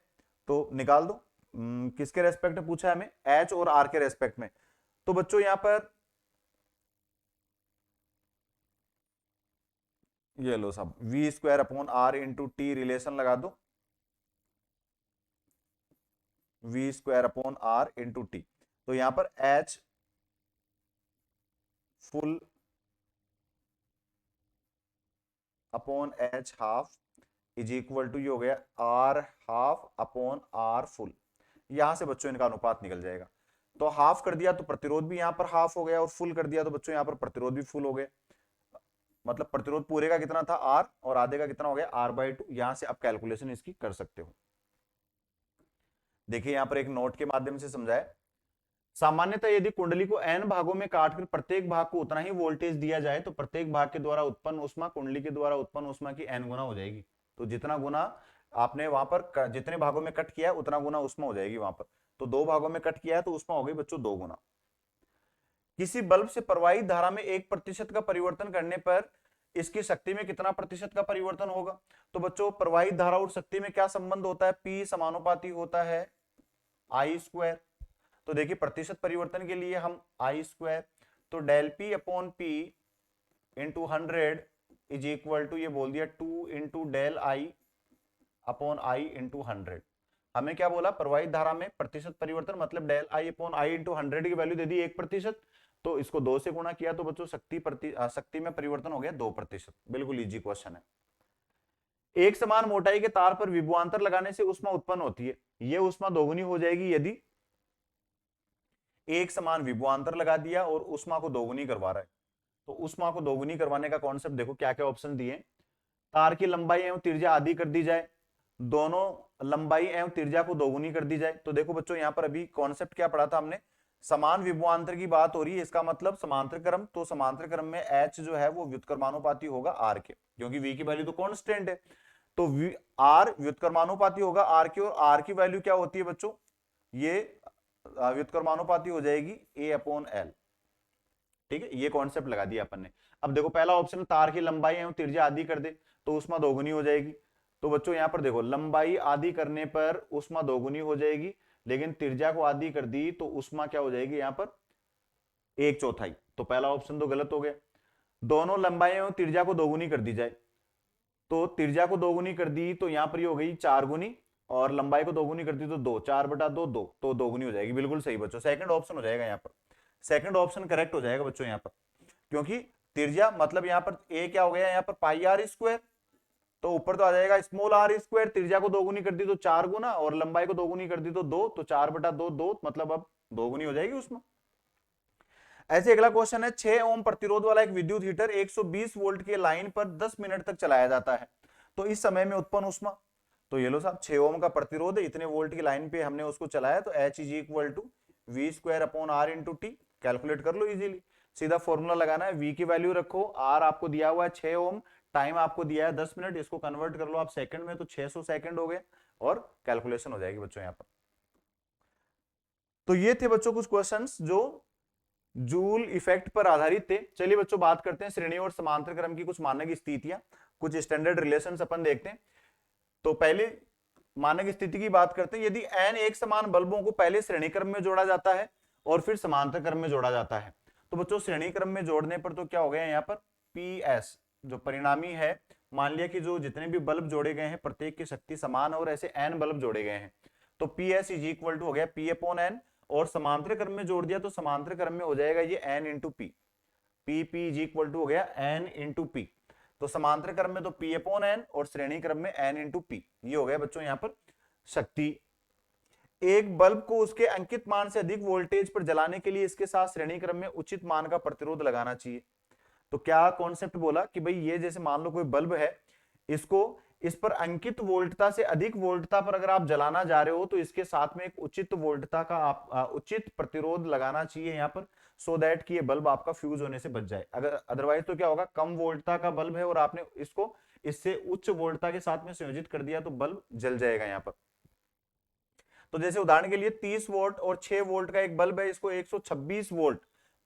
[SPEAKER 1] तो निकाल दो, किसके रेस्पेक्ट में पूछा है हमें, H और R के रेस्पेक्ट में। तो बच्चों यहां पर ये लो सब V square upon R into T relation लगा दो, V square upon R into T. तो यहां पर H full upon H half is equal to ये हो गया R half upon R full. यहां से बच्चों इनका अनुपात निकल जाएगा, तो हाफ कर दिया तो प्रतिरोध भी यहां पर हाफ हो गया और फुल कर दिया तो बच्चों यहां पर प्रतिरोध भी फुल हो गया। मतलब प्रतिरोध पूरे का कितना था R और आधे का कितना हो गया R/2। यहां से आप कैलकुलेशन इसकी कर सकते हो। देखिए यहां पर एक नोट के माध्यम से समझाए। सामान्यतः यदि कुंडली को n भागों में काटकर प्रत्येक भाग को उतना ही वोल्टेज दिया जाए तो प्रत्येक भाग के द्वारा उत्पन्न ऊष्मा कुंडली के द्वारा उत्पन्न ऊष्मा की n गुना हो जाएगी। तो जितना गुना आपने वहां पर जितने भागों में कट किया है उतना गुना ऊष्मा हो जाएगी वहां पर। तो 2 भागों में कट किया है तो ऊष्मा हो गई बच्चों 2 गुना। किसी बल्ब से प्रवाहित धारा में 1% का परिवर्तन करने पर इसकी शक्ति में कितना प्रतिशत का परिवर्तन होगा? तो बच्चों प्रवाहित धारा और शक्ति में क्या संबंध होता है? P समानुपाती होता है I स्क्वायर। तो देखिए प्रतिशत परिवर्तन के लिए हम I स्क्वायर, तो del P upon P into 100 is equal to, ये बोल दिया 2 into del I upon I into 100। हमें क्या बोला? प्रवाहित धारा में प्रतिशत परिवर्तन मतलब del I upon I into 100 की वैल्यू दे दी 1%, तो इसको 2 से गुणा किया तो बच्चों शक्ति में परिवर्तन हो गया 2%। बिल्कुल इजी क्वेश्चन है। एक समान मोटाई के तार पर विभवांतर लगाने से ऊष्मा उत्पन्न होती है। यह ऊष्मा दोगुनी हो जाएगी यदि एक समान विभवांतर लगा दिया और ऊष्मा को दोगुनी करवा रहा है। तो ऊष्मा को दोगुनी करवाने का कॉन्सेप्ट देखो क्या क्या ऑप्शन दिए। तार की लंबाई एवं त्रिज्या आधी कर दी जाए, दोनों लंबाई एवं त्रिज्या को दोगुनी कर दी जाए। तो देखो बच्चों यहां पर अभी कॉन्सेप्ट क्या पढ़ा था हमने? समान विभवांतर की बात हो रही है, इसका मतलब समांतर क्रम। तो समांतर क्रम में H जो है वो व्युत्क्रमानुपाती होगा R के, क्योंकि V की वैल्यू तो कांस्टेंट है। तो R व्युत्क्रमानुपाती होगा R की, और R की वैल्यू क्या होती है बच्चों? ये व्युत्क्रमानुपाती हो जाएगी A अपॉन L। ठीक है, ये कॉन्सेप्ट लगा दिया अपन ने। अब देखो पहला ऑप्शन तार की लंबाई एवं त्रिज्या आधी कर दे तो ऊष्मा दोगुनी हो जाएगी। तो बच्चों यहां पर देखो लंबाई आधी करने पर ऊष्मा दोगुनी हो जाएगी, लेकिन त्रिज्या को आधी कर दी तो ऊष्मा क्या हो जाएगी यहां पर? 1/4। तो पहला ऑप्शन तो गलत हो गया। दोनों लंबाई एवं त्रिज्या को दोगुनी कर दी जाए, तो त्रिज्या को दोगुनी कर दी तो यहां पर ये हो गई 4 गुनी, और लंबाई को दोगुनी कर दी तो 2, 4/2 2, तो दोगुनी हो जाएगी। बिल्कुल सही बच्चों, सेकंड ऑप्शन हो जाएगा यहाँ पर। सेकंड ऑप्शन करेक्ट हो जाएगा बच्चों यहाँ पर, क्योंकि त्रिज्या मतलब यहाँ पर ए क्या हो गया यहाँ पर? पाई आर स्क्वायर। तो ऊपर तो आ जाएगा स्मॉल आर स्क्वायर, त्रिज्या को दोगुनी कर दी तो 4 गुना, और लंबाई को दोगुनी कर दी तो 2, तो 4/2 2, मतलब अब दोगुनी हो जाएगी उसमें। ऐसे अगला क्वेश्चन है, 6 ओम प्रतिरोध वाला एक विद्युत हीटर 120 वोल्ट की लाइन पर 10 मिनट तक चलाया जाता है, तो इस समय में उत्पन्न ऊष्मा। तो ये लो साहब 6 ओम का प्रतिरोध है, इतने वोल्ट की लाइन पे हमने उसको चलाया, तो H is equal to V square upon R into T. Calculate कर लो इजीली, सीधा फॉर्मूला लगाना है, V की वैल्यू रखो, R आपको दिया हुआ है 6 ओम, टाइम आपको दिया है 10 मिनट, इसको कन्वर्ट कर लो आप सेकंड में, तो 600 सेकंड हो गए, और कैलकुलेशन हो जाएगी बच्चों यहाँ पर। तो ये थे बच्चों कुछ क्वेश्चंस जो जूल इफेक्ट पर आधारित थे। चलिए बच्चों बात करते हैं श्रेणी और समांतर क्रम की कुछ मानक स्थितियां, कुछ स्टैंडर्ड रिलेशंस अपन देखते हैं। तो पहले मानक स्थिति की बात करते हैं। यदि n एक समान बल्बों को पहले श्रेणी क्रम में जोड़ा जाता है और फिर समांतर क्रम में जोड़ा जाता है, तो बच्चों श्रेणी क्रम में जोड़ने पर तो क्या हो गया यहाँ पर? PS जो परिणामी है, मान लिया कि जो जितने भी बल्ब जोड़े गए हैं प्रत्येक की शक्ति समान, और ऐसे n बल्ब जोड़े गए हैं, तो PS इज इक्वल टू हो गया P अपॉन n, और समांतर क्रम में जोड़ दिया तो समांतर क्रम में हो जाएगा ये n into P. P is equal to हो गया n इंटू पी। तो समांतर क्रम में तो P अपॉन n, और श्रेणी क्रम में n इंटू पी। ये हो गया बच्चों यहाँ पर शक्ति। एक बल्ब को उसके अंकित मान से अधिक वोल्टेज पर जलाने के लिए इसके साथ श्रेणी क्रम में उचित मान का प्रतिरोध लगाना चाहिए। तो क्या कॉन्सेप्ट बोला कि भाई ये जैसे मान लो कोई बल्ब है, इसको इस पर अंकित वोल्टता से अधिक वोल्टता पर अगर आप जलाना जा रहे हो तो इसके साथ में एक उचित वोल्टता का आप उचित प्रतिरोध लगाना चाहिए यहाँ पर, सो दैट कि ये बल्ब आपका फ्यूज होने से बच जाए। अगर अदरवाइज तो क्या होगा, कम वोल्टता का बल्ब है और आपने इसको इससे उच्च वोल्टता के साथ में संयोजित कर दिया तो बल्ब जल जाएगा यहाँ पर। तो जैसे उदाहरण के लिए 30 वोल्ट और 6 वोल्ट का एक बल्ब है, इसको 126 वोल्ट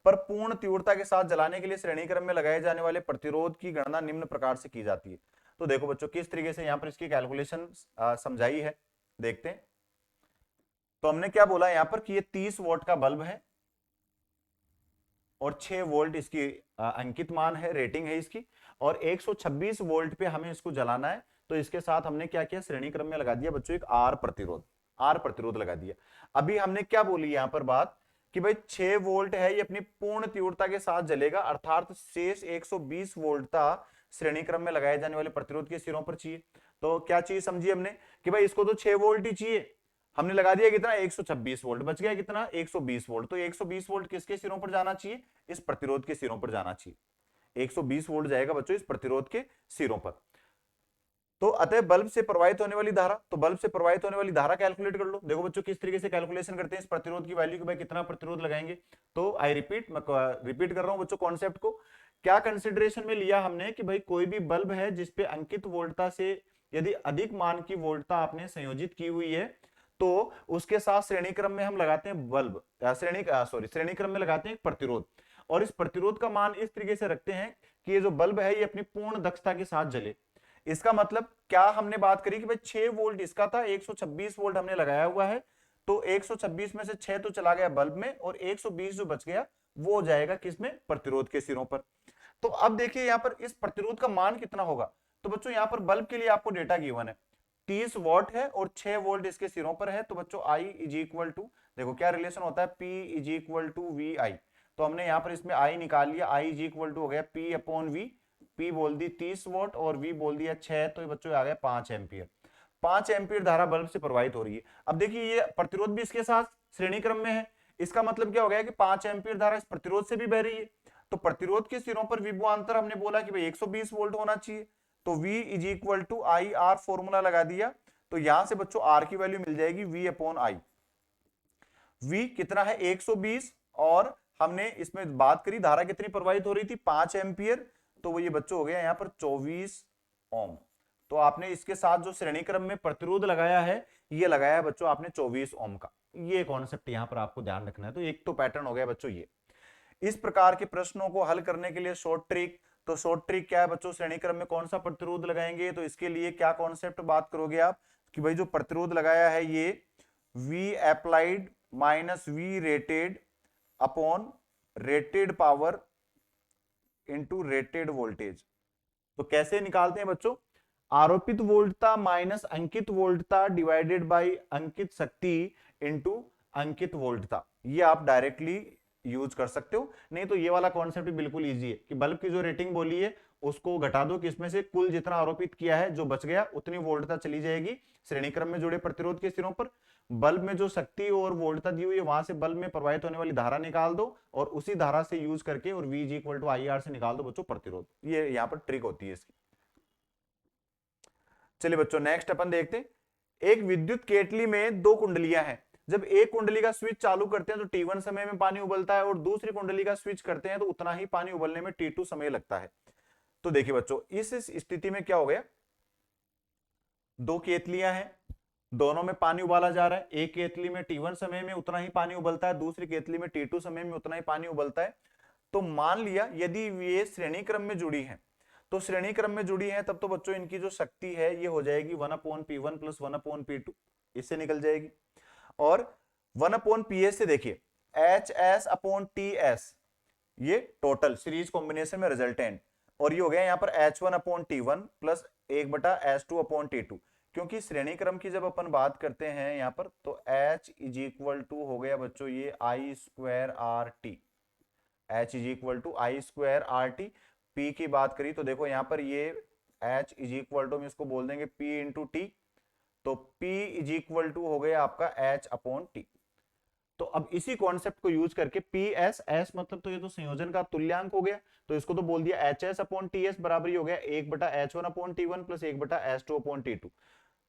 [SPEAKER 1] पर पूर्ण तीव्रता के साथ जलाने के लिए श्रेणी क्रम में लगाए जाने वाले प्रतिरोध की गणना निम्न प्रकार से की जाती है। तो देखो बच्चों किस तरीके से यहाँ पर इसकी कैलकुलेशन समझाई है, देखते हैं। तो हमने क्या बोला यहाँ पर कि ये 30 वोल्ट का बल्ब है और 6 वोल्ट इसकी अंकित मान है, रेटिंग है इसकी, और 126 वोल्ट पे हमें इसको जलाना है। तो इसके साथ हमने क्या किया, श्रेणी क्रम में लगा दिया बच्चों एक आर प्रतिरोध लगा दिया। अभी हमने क्या बोली यहां पर बात कि भाई 6 वोल्ट है, ये अपनी पूर्ण तीव्रता के साथ जलेगा, अर्थात शेष 120 वोल्टता श्रेणी क्रम में लगाए जाने वाले प्रतिरोध के सिरों पर चाहिए। तो क्या चीज समझी हमने कि भाई इसको तो 6 वोल्ट ही चाहिए, हमने लगा दिया कितना 126 वोल्ट, बच गया कितना 120 वोल्ट। तो 120 वोल्ट किसके सिरों पर जाना चाहिए, इस प्रतिरोध के सिरों पर जाना चाहिए। 120 वोल्ट जाएगा बच्चों इस प्रतिरोध के सिरों पर। तो अतः बल्ब से प्रवाहित होने वाली धारा, तो बल्ब से प्रवाहित होने वाली धारा कैलकुलेट कर लो। देखो बच्चों किस तरीके से कैलकुलेशन करते हैं इस प्रतिरोध की वैल्यू की, भाई कितना प्रतिरोध लगाएंगे। तो आई रिपीट कर रहा हूं बच्चों कॉन्सेप्ट को। क्या कंसिडरेशन में लिया हमने कि भाई कोई भी बल्ब है जिसपे अंकित वोल्टता से यदि अधिक मान की वोल्टता आपने संयोजित की हुई है, तो उसके साथ श्रेणी क्रम में हम लगाते हैं बल्ब, श्रेणी क्रम में लगाते हैं प्रतिरोध, और इस प्रतिरोध का मान इस तरीके से रखते हैं कि ये जो बल्ब है ये अपनी पूर्ण दक्षता के साथ जले। इसका मतलब क्या हमने बात करी कि भाई 6 वोल्ट इसका था, 126 वोल्ट हमने लगाया हुआ है, तो 126 में से 6 तो चला गया बल्ब में, और 120 जो बच गया वो जाएगा किसमें, प्रतिरोध के सिरों पर। तो अब देखिए यहां पर इस प्रतिरोध का मान कितना होगा। तो बच्चों यहां पर बल्ब के लिए आपको डेटा गिवन है 30 वॉट है और 6 वोल्ट इसके सिरों पर है, तो बच्चों I इज इक्वल टू, देखो क्या रिलेशन होता है, P is equal to V I. तो हमने यहां पर इसमें I निकाल लिया, I इज इक्वल टू हो गया P अपॉन V, P बोल दी 30 वॉट और V बोल दिया 6, तो बच्चों आ गया 5 एम्पियर। 5 एम्पियर धारा बल्ब से प्रवाहित हो रही है। अब देखिए ये प्रतिरोध भी इसके साथ श्रेणी क्रम में है, इसका मतलब क्या हो गया कि 5 एम्पियर धारा इस प्रतिरोध से भी बह रही है। तो प्रतिरोध के सिरों पर विभवांतर हमने बोला कि भाई 120 वोल्ट होना चाहिए, तो V is equal to I R formula लगा दिया, तो यहां से बच्चों R की वैल्यू मिल जाएगी V अपॉन आई। V कितना है 120, और हमने इसमें बात करी धारा कितनी प्रवाहित हो रही थी 5 एम्पियर, तो वो ये बच्चों हो गया यहाँ पर 24 ओम। तो आपने इसके साथ जो श्रेणी क्रम में प्रतिरोध लगाया है ये लगाया है बच्चों आपने 24 ओम का। ये कॉन्सेप्ट यहां पर आपको ध्यान रखना है। तो एक तो पैटर्न हो गया बच्चों ये। इस प्रकार के प्रश्नों को हल करने के लिए शॉर्ट ट्रिक, तो शॉर्ट ट्रिक क्या है बच्चों, श्रेणी क्रम में कौन सा प्रतिरोध लगाएंगे, तो इसके लिए क्या कॉन्सेप्ट बात करोगे आप कि भाई जो प्रतिरोध लगाया है ये V applied minus V rated upon rated power into rated voltage. तो कैसे निकालते हैं बच्चों, आरोपित वोल्टता माइनस अंकित वोल्टता डिवाइडेड बाय अंकित शक्ति इंटू अंकित वोल्टता, ये आप डायरेक्टली यूज कर सकते हो। नहीं तो ये वाला कॉन्सेप्ट बिल्कुल इजी है कि बल्ब की जो रेटिंग बोली है उसको घटा दो, किसमें से कुल जितना आरोपित किया है जो बच गया उतनी वोल्टता चली जाएगी श्रेणी क्रम में जुड़े प्रतिरोध के सिरों पर। बल्ब में जो शक्ति और वोल्टता दी हुई है वहां से बल्ब में प्रवाहित होने वाली धारा निकाल दो, और उसी धारा से यूज करके और V equal to I R से निकाल दो बच्चों प्रतिरोध। ये यहाँ पर ट्रिक होती है इसकी। चलिए बच्चों नेक्स्ट अपन देखते हैं। एक विद्युत केतली में दो कुंडलियां हैं। जब एक कुंडली का स्विच चालू करते हैं तो T1 समय में पानी उबलता है, और दूसरी कुंडली का स्विच करते हैं तो उतना ही पानी उबलने में T2 समय लगता है। तो देखिए बच्चों इस स्थिति में क्या हो गया, दो केतलियां हैं, दोनों में पानी उबाला जा रहा है। एक केतली में T1 समय में उतना ही पानी उबलता है, दूसरी केतली में T2 समय में उतना ही पानी उबलता है। तो मान लिया यदि ये श्रेणी क्रम में जुड़ी है, तो श्रेणी क्रम में जुड़ी है तब तो बच्चों इनकी जो शक्ति है ये हो जाएगी 1/P1 प्लस 1/P2, इससे निकल जाएगी। और 1/PS से देखिए HS अपॉन TS, ये टोटल सीरीज कॉम्बिनेशन में रिजल्टेंट, और ये हो गया यहाँ पर H1/T1 प्लस 1/S2/T2। क्योंकि श्रेणी क्रम की जब अपन बात करते हैं यहाँ पर, तो H इज इक्वल टू हो गया बच्चों ये I square RT, H is equal to I square RT। P की बात करी तो देखो यहाँ पर ये H इज इक्वल टू हम इसको बोल देंगे P इंटू T, तो P इज इक्वल टू हो गया आपका H अपॉन T। तो अब इसी कॉन्सेप्ट को यूज करके PS S मतलब तो ये तो संयोजन का तुल्यांक हो गया, तो इसको तो बोल दिया HS अपॉन TS बराबर ही हो गया 1/H1/T1 प्लस 1/S2/T2।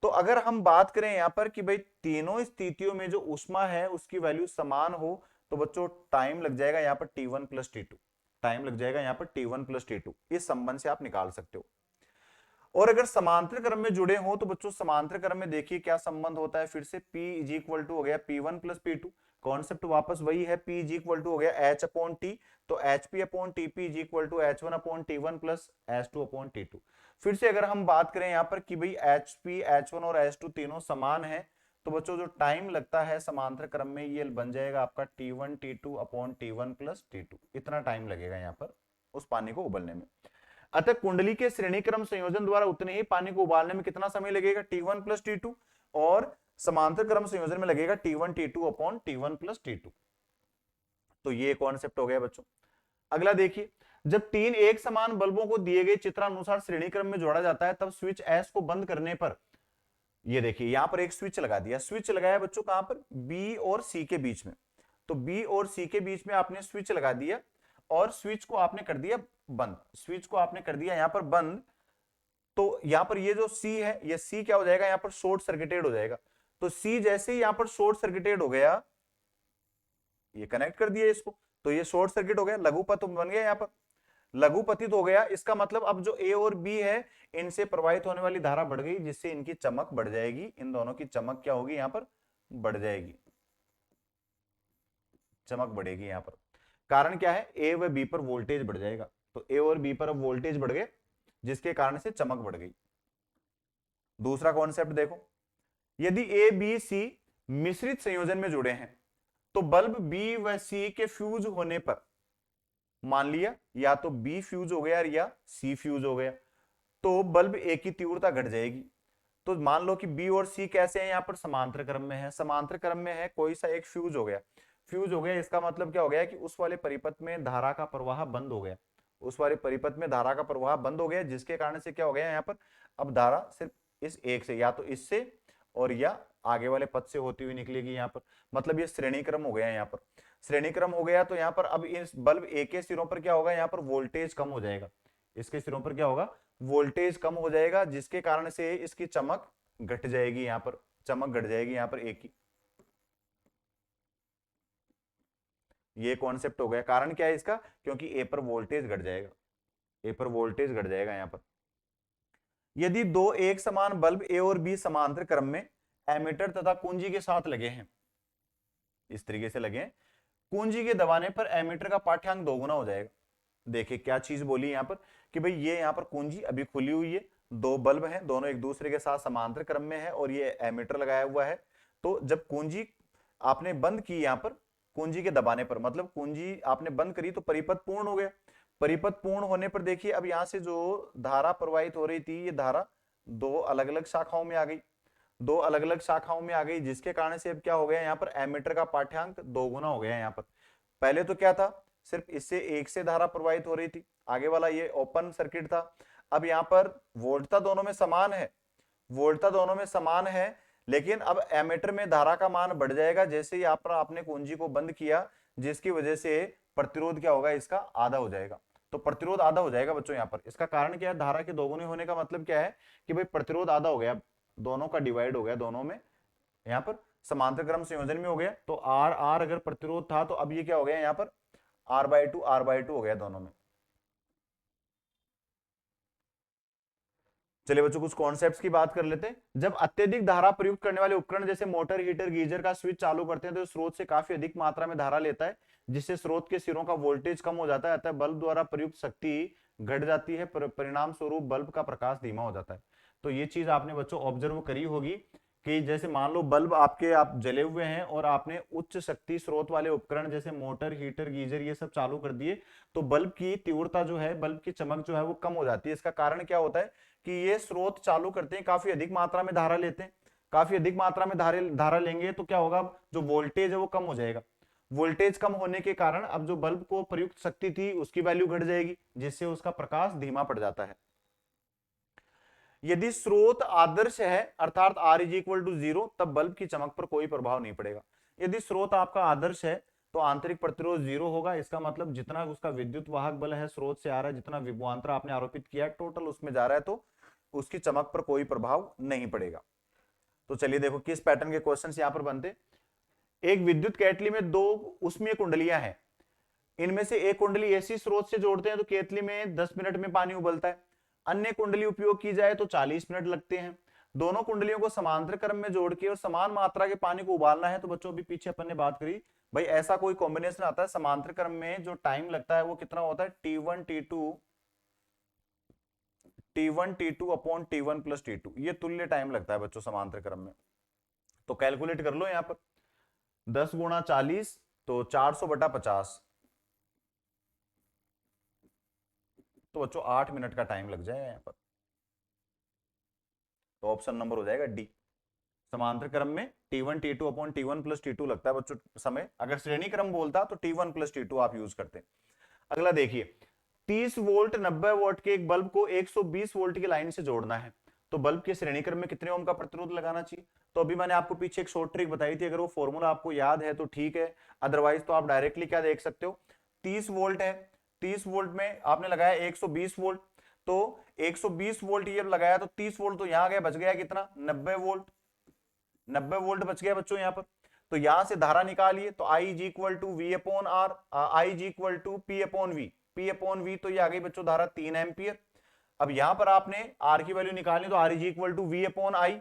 [SPEAKER 1] तो अगर हम बात करें यहाँ पर कि भाई तीनों स्थितियों में जो ऊष्मा है उसकी वैल्यू समान हो, तो बच्चों टाइम लग जाएगा यहाँ पर T1 प्लस T2, टाइम लग जाएगा यहाँ पर T1 प्लस T2। इस संबंध से आप निकाल सकते हो। और अगर समांतर क्रम में जुड़े हो तो बच्चों समांतर क्रम में देखिए क्या संबंध होता है, फिर से P इज इक्वल टू हो गया P1 प्लस P2, कॉन्सेप्ट वापस वही है, P इज इक्वल टू हो गया H अपॉन T, तो HP upon TP is equal to H1 upon T1 plus H2 upon T2। फिर से अगर हम बात करें यहाँ पर कि भाई HP H1 और H2 तीनों समान है, तो बच्चों जो टाइम लगता है समांतर क्रम में ये बन जाएगा आपका T1 T2 upon T1 plus T2, इतना टाइम लगेगा यहाँ पर उस पानी को उबलने में। अतः कुंडली के श्रेणी क्रम संयोजन द्वारा उतने ही पानी को उबालने में कितना समय लगेगा T1 प्लस T2, और समांतर क्रम संयोजन में लगेगा T1 T2 upon T1 plus T2। तो ये कॉन्सेप्ट हो गया बच्चों। अगला देखिए, जब तीन एक समान बल्बों को दिए गए चित्रानुसार श्रेणी क्रम में जोड़ा जाता है तब स्विच S को बंद करने पर, ये देखिए यहां पर एक स्विच लगा दिया, स्विच लगाया बच्चों कहां पर, B और C के बीच में। तो B और C के बीच में आपने स्विच लगा दिया और स्विच को आपने कर दिया बंद, स्विच को आपने कर दिया यहां पर बंद। तो यहां पर ये जो सी है, ये सी क्या हो जाएगा, यहां पर शॉर्ट सर्किटेड हो जाएगा। तो सी जैसे ही यहां पर शॉर्ट सर्किटेड हो गया, ये कनेक्ट कर दिया इसको, तो ये शॉर्ट सर्किट हो गया, लघुपथ बन गया यहां पर, लघुपतित हो गया। इसका मतलब अब जो ए और बी है, इनसे प्रवाहित होने वाली धारा बढ़ गई, जिससे इनकी चमक बढ़ जाएगी, इन दोनों की चमक क्या होगी, यहां पर बढ़ जाएगी, चमक बढ़ेगी यहां पर। कारण क्या है, ए व बी पर वोल्टेज बढ़ जाएगा, तो ए और बी पर अब वोल्टेज बढ़ गए, जिसके कारण से चमक बढ़ गई। दूसरा कॉन्सेप्ट देखो, यदि ए बी सी मिश्रित संयोजन में जुड़े हैं, तो बल्ब बी व सी के फ्यूज होने पर, मान लिया या तो बी फ्यूज हो गया या सी फ्यूज हो गया, तो बल्ब ए की तीव्रता घट जाएगी। तो मान लो कि बी और सी कैसे हैं, यहां पर समांतर क्रम में है, समांतर क्रम में है, कोई सा एक फ्यूज हो गया, फ्यूज हो गया, इसका मतलब क्या हो गया कि उस वाले परिपथ में धारा का प्रवाह बंद हो गया, उस वाले परिपथ में धारा का प्रवाह बंद हो गया, जिसके कारण से क्या हो गया, यहाँ पर अब धारा सिर्फ इस एक से, या तो इससे और या आगे वाले पथ से होती हुई निकलेगी यहाँ पर, मतलब ये श्रेणी क्रम हो गया यहाँ पर, श्रेणी क्रम हो गया। तो यहाँ पर अब इस बल्ब ए के सिरों पर क्या होगा, यहाँ पर वोल्टेज कम हो जाएगा, इसके सिरों पर क्या होगा, वोल्टेज कम हो जाएगा, जिसके कारण से इसकी चमक घट जाएगी, यहाँ पर चमक घट जाएगी यहाँ पर ए की। ये कॉन्सेप्ट हो गया। कारण क्या है इसका, क्योंकि ए पर वोल्टेज घट जाएगा, ए पर वोल्टेज घट जाएगा यहाँ पर। यदि दो एक समान बल्ब ए और बी समांतर क्रम में एमीटर तथा कुंजी के साथ लगे हैं, इस तरीके से लगे, कुंजी के दबाने पर एमीटर का पाठ्यांक दोगुना हो जाएगा। देखिए क्या चीज बोली यहां पर कि भाई ये यहां पर कुंजी अभी खुली हुई है, दो बल्ब हैं, दोनों एक दूसरे के साथ समांतर क्रम में है और ये एमीटर लगाया हुआ है। तो जब कुंजी आपने बंद की, यहां पर कुंजी के दबाने पर, मतलब कुंजी आपने बंद करी तो परिपथ पूर्ण हो गया। परिपथ पूर्ण होने पर देखिए अब यहां से जो धारा प्रवाहित हो रही थी, ये धारा दो अलग अलग शाखाओं में आ गई, दो अलग अलग शाखाओं में आ गई, जिसके कारण से अब क्या हो गया, यहाँ पर एमीटर का पाठ्यांक दोगुना हो गया यहाँ पर। पहले तो क्या था, सिर्फ इससे एक से धारा प्रवाहित हो रही थी, आगे वाला ये ओपन सर्किट था। अब यहाँ पर वोल्टता दोनों में समान है, वोल्टता दोनों में समान है, लेकिन अब एमीटर में धारा का मान बढ़ जाएगा जैसे ही यहाँ पर आपने कुंजी को बंद किया, जिसकी वजह से प्रतिरोध क्या होगा, इसका आधा हो जाएगा। तो प्रतिरोध आधा हो जाएगा बच्चों यहाँ पर। इसका कारण क्या है, धारा के दोगुने होने का मतलब क्या है कि भाई प्रतिरोध आधा हो गया, दोनों का डिवाइड हो गया, दोनों में यहाँ पर समांतर क्रम संयोजन में हो गया। तो आर आर अगर प्रतिरोध था, तो अब ये क्या हो गया, यहाँ पर आर बाई टू हो गया दोनों में। चलिए बच्चों कुछ कॉन्सेप्ट्स की बात कर लेते हैं। जब अत्यधिक धारा प्रयुक्त करने वाले उपकरण जैसे मोटर, हीटर, गीजर का स्विच चालू करते हैं, तो स्रोत से काफी अधिक मात्रा में धारा लेता है, जिससे स्रोत के सिरों का वोल्टेज कम हो जाता है, अतः बल्ब द्वारा प्रयुक्त शक्ति घट जाती है, परिणाम स्वरूप बल्ब का प्रकाश धीमा हो जाता है। तो ये चीज आपने बच्चों ऑब्जर्व करी होगी कि जैसे मान लो बल्ब आपके आप जले हुए हैं और आपने उच्च शक्ति स्रोत वाले उपकरण जैसे मोटर, हीटर, गीजर ये सब चालू कर दिए, तो बल्ब की तीव्रता जो है, बल्ब की चमक जो है वो कम हो जाती है। इसका कारण क्या होता है कि ये स्रोत चालू करते हैं, काफी अधिक मात्रा में धारा लेते हैं, काफी अधिक मात्रा में धारा लेंगे तो क्या होगा, जो वोल्टेज है वो कम हो जाएगा। वोल्टेज कम होने के कारण अब जो बल्ब को प्रयुक्त शक्ति थी उसकी वैल्यू घट जाएगी, जिससे उसका प्रकाश धीमा पड़ जाता है। यदि स्रोत आदर्श है अर्थात R इज इक्वल टू 0, तब बल्ब की चमक पर कोई प्रभाव नहीं पड़ेगा। यदि स्रोत आपका आदर्श है तो आंतरिक प्रतिरोध 0 होगा, इसका मतलब जितना उसका विद्युत वाहक बल है स्रोत से आ रहा है, जितना विभवांतर आपने आरोपित किया टोटल उसमें जा रहा है, तो उसकी चमक पर कोई प्रभाव नहीं पड़ेगा। तो चलिए देखो किस पैटर्न के क्वेश्चन यहाँ पर बनते। एक विद्युत केतली में दो उसमें कुंडलियां हैं, इनमें से एक कुंडली एसी स्रोत से जोड़ते हैं तो केतली में 10 मिनट में पानी उबलता है, अन्य कुंडली उपयोग की जाए तो 40 मिनट लगते हैं। दोनों कुंडलियों को समांतर क्रम में जोड़ के और समान मात्रा के पानी को उबालना है। तो बच्चों अभी पीछे अपन ने बात करी, भाई ऐसा कोई कॉम्बिनेशन आता है समांतर क्रम में, जो टाइम लगता है वो कितना होता है, T1 T2 upon T1 plus T2, ये तुल्य टाइम लगता है बच्चों समांतर क्रम में। तो कैलकुलेट कर लो यहाँ पर 10 गुणा 40 तो 400 बटा 50, तो बच्चों 8 मिनट का टाइम लग जाएगा यहाँ पर। तो ऑप्शन नंबर हो जाएगा डी। समांतर क्रम में T1 T2 upon T1 plus T2 लगता है बच्चों समय। अगर श्रेणी क्रम बोलता तो T1 प्लस T2 आप यूज करते। अगला देखिए, 30 वोल्ट 90 वोल्ट के एक बल्ब को 120 वोल्ट की लाइन से जोड़ना है, तो बल्ब के श्रेणी क्रम में कितने ओम का प्रतिरोध लगाना चाहिए। तो अभी मैंने आपको पीछे एक शॉर्ट ट्रिक बताई थी, अगर वो फॉर्मूला आपको याद है तो ठीक है, अदरवाइज तो आप डायरेक्टली क्या देख सकते हो, 30 वोल्ट है, 30 वोल्ट में आपने लगाया 120 वोल्ट, तो 120 वोल्ट ये लगाया तो 30 वोल्ट तो यहां गया, बच गया कितना 90 वोल्ट, 90 वोल्ट बच गया बच्चों यहां पर। तो यहां से धारा निकालिए तो I is equal to V upon R, I is equal to P upon V, P upon V तो ये आ गई बच्चों धारा 3 एम्पियर। अब यहां पर आपने आर की वैल्यू निकालनी तो R is equal to V upon I,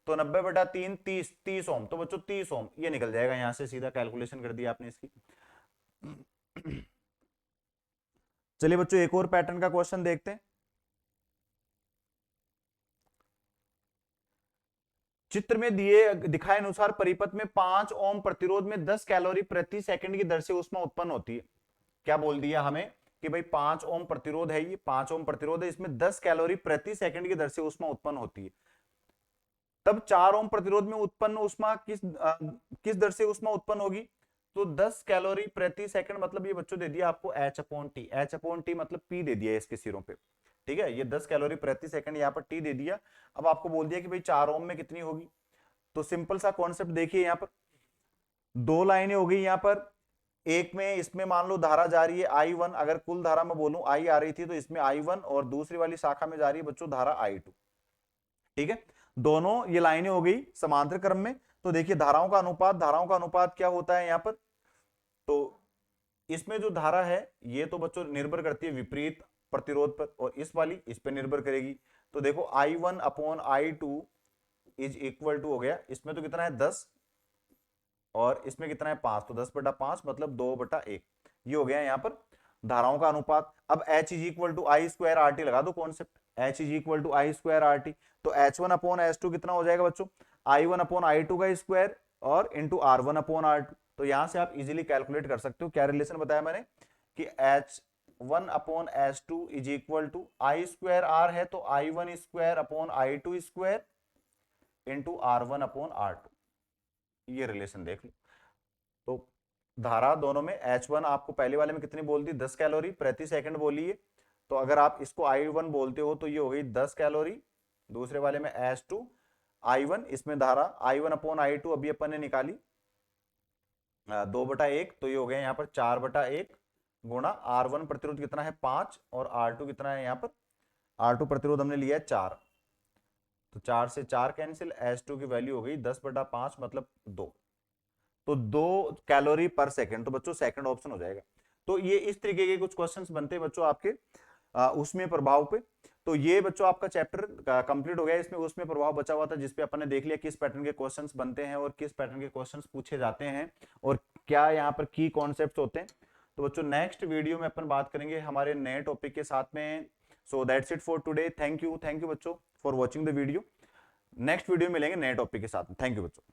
[SPEAKER 1] तो 90 बटा 3 30, 30 ओम, तो बच्चों 30 ओम ये निकल जाएगा, यहां से सीधा कैलकुलेशन कर दिया आपने इसकी। चलिए बच्चों एक और पैटर्न का क्वेश्चन देखते हैं। चित्र में दिए दिखाए अनुसार परिपथ में 5 ओम प्रतिरोध में 10 कैलोरी प्रति सेकंड की दर से ऊष्मा उत्पन्न होती है। क्या बोल दिया हमें कि भाई 5 ओम प्रतिरोध है, ये 5 ओम प्रतिरोध है, इसमें 10 कैलोरी प्रति सेकंड की दर से ऊष्मा उत्पन्न होती है। तब 4 ओम प्रतिरोध में उत्पन्न ऊष्मा किस दर से ऊष्मा उत्पन्न होगी, तो 10 कैलोरी प्रति सेकंड, मतलब ये बच्चों दे दिया आपको H upon T, H upon T मतलब P दे दिया है इसके सिरों पे, ठीक है, ये 10 कैलोरी प्रति सेकंड यहाँ पर T दे दिया। अब आपको बोल दिया कि भाई 4 ओम में कितनी होगी, तो सिंपल सा कॉन्सेप्ट देखिए, यहाँ पर दो लाइनें हो गई, यहाँ पर एक में इसमें मान लो धारा जा रही है I1, अगर कुल धारा मैं बोलूं I आ रही थी तो इसमें I1 और दूसरी वाली शाखा में जा रही है बच्चों धारा I2, ठीक है, दोनों ये लाइनें हो गई समांतर क्रम में। तो देखिए धाराओं का अनुपात, धाराओं का अनुपात क्या होता है यहाँ पर, तो इसमें जो धारा है ये तो बच्चों निर्भर करती है विपरीत प्रतिरोध पर, और इस वाली इस पर निर्भर करेगी। तो देखो I1 upon I2 is equal to हो गया, इसमें तो कितना है 10 और इसमें कितना है 5, तो 10 बटा 5 मतलब 2 बटा 1, ये हो गया यहाँ पर धाराओं का अनुपात। अब H is equal to I square R T लगा दो concept, H is equal to I square R T, तो H1 अपॉन H2 कितना हो जाएगा बच्चों, I1 अपॉन I2 का स्क्वायर और इंटू R1 अपॉन R2। तो यहां से आप इजीली कैलकुलेट कर सकते हो, क्या रिलेशन बताया मैंने कि H1 upon H2 is equal to I square R है तो I1 square upon I2 square into R1 upon R2, ये रिलेशन देख लो। तो धारा दोनों में H1 आपको पहले वाले में कितनी बोल दी 10 कैलोरी प्रति सेकंड बोली है, तो अगर आप इसको I1 बोलते हो तो ये हो गई 10 कैलोरी, दूसरे वाले में H2 I1, इसमें धारा I1 अपॉन I2 अभी अपन ने निकाली 2 बटा 1, तो ये हो गया यहाँ पर 4 बटा 1 गुणा R1 प्रतिरोध कितना है 5 और R2 कितना है यहाँ पर, R2 प्रतिरोध हमने लिया है 4, तो 4 से 4 कैंसिल, H2 की वैल्यू हो गई 10 बटा 5 मतलब 2, तो 2 कैलोरी पर सेकंड, तो बच्चों सेकंड ऑप्शन हो जाएगा। तो ये इस तरीके के कुछ क्वेश्चंस बनते हैं बच्चों आपके उसमें प्रभाव पे। तो ये बच्चों आपका चैप्टर कंप्लीट हो गया, इसमें उसमें प्रभाव बचा हुआ था जिसपे अपन ने देख लिया किस पैटर्न के क्वेश्चंस बनते हैं और किस पैटर्न के क्वेश्चंस पूछे जाते हैं और क्या यहाँ पर की कॉन्सेप्ट्स होते हैं। तो बच्चों नेक्स्ट वीडियो में अपन बात करेंगे हमारे नए टॉपिक के साथ में। So that's it for today, thank you बच्चों for watching the video. Next video मिलेंगे नए टॉपिक के साथ में, थैंक यू बच्चों।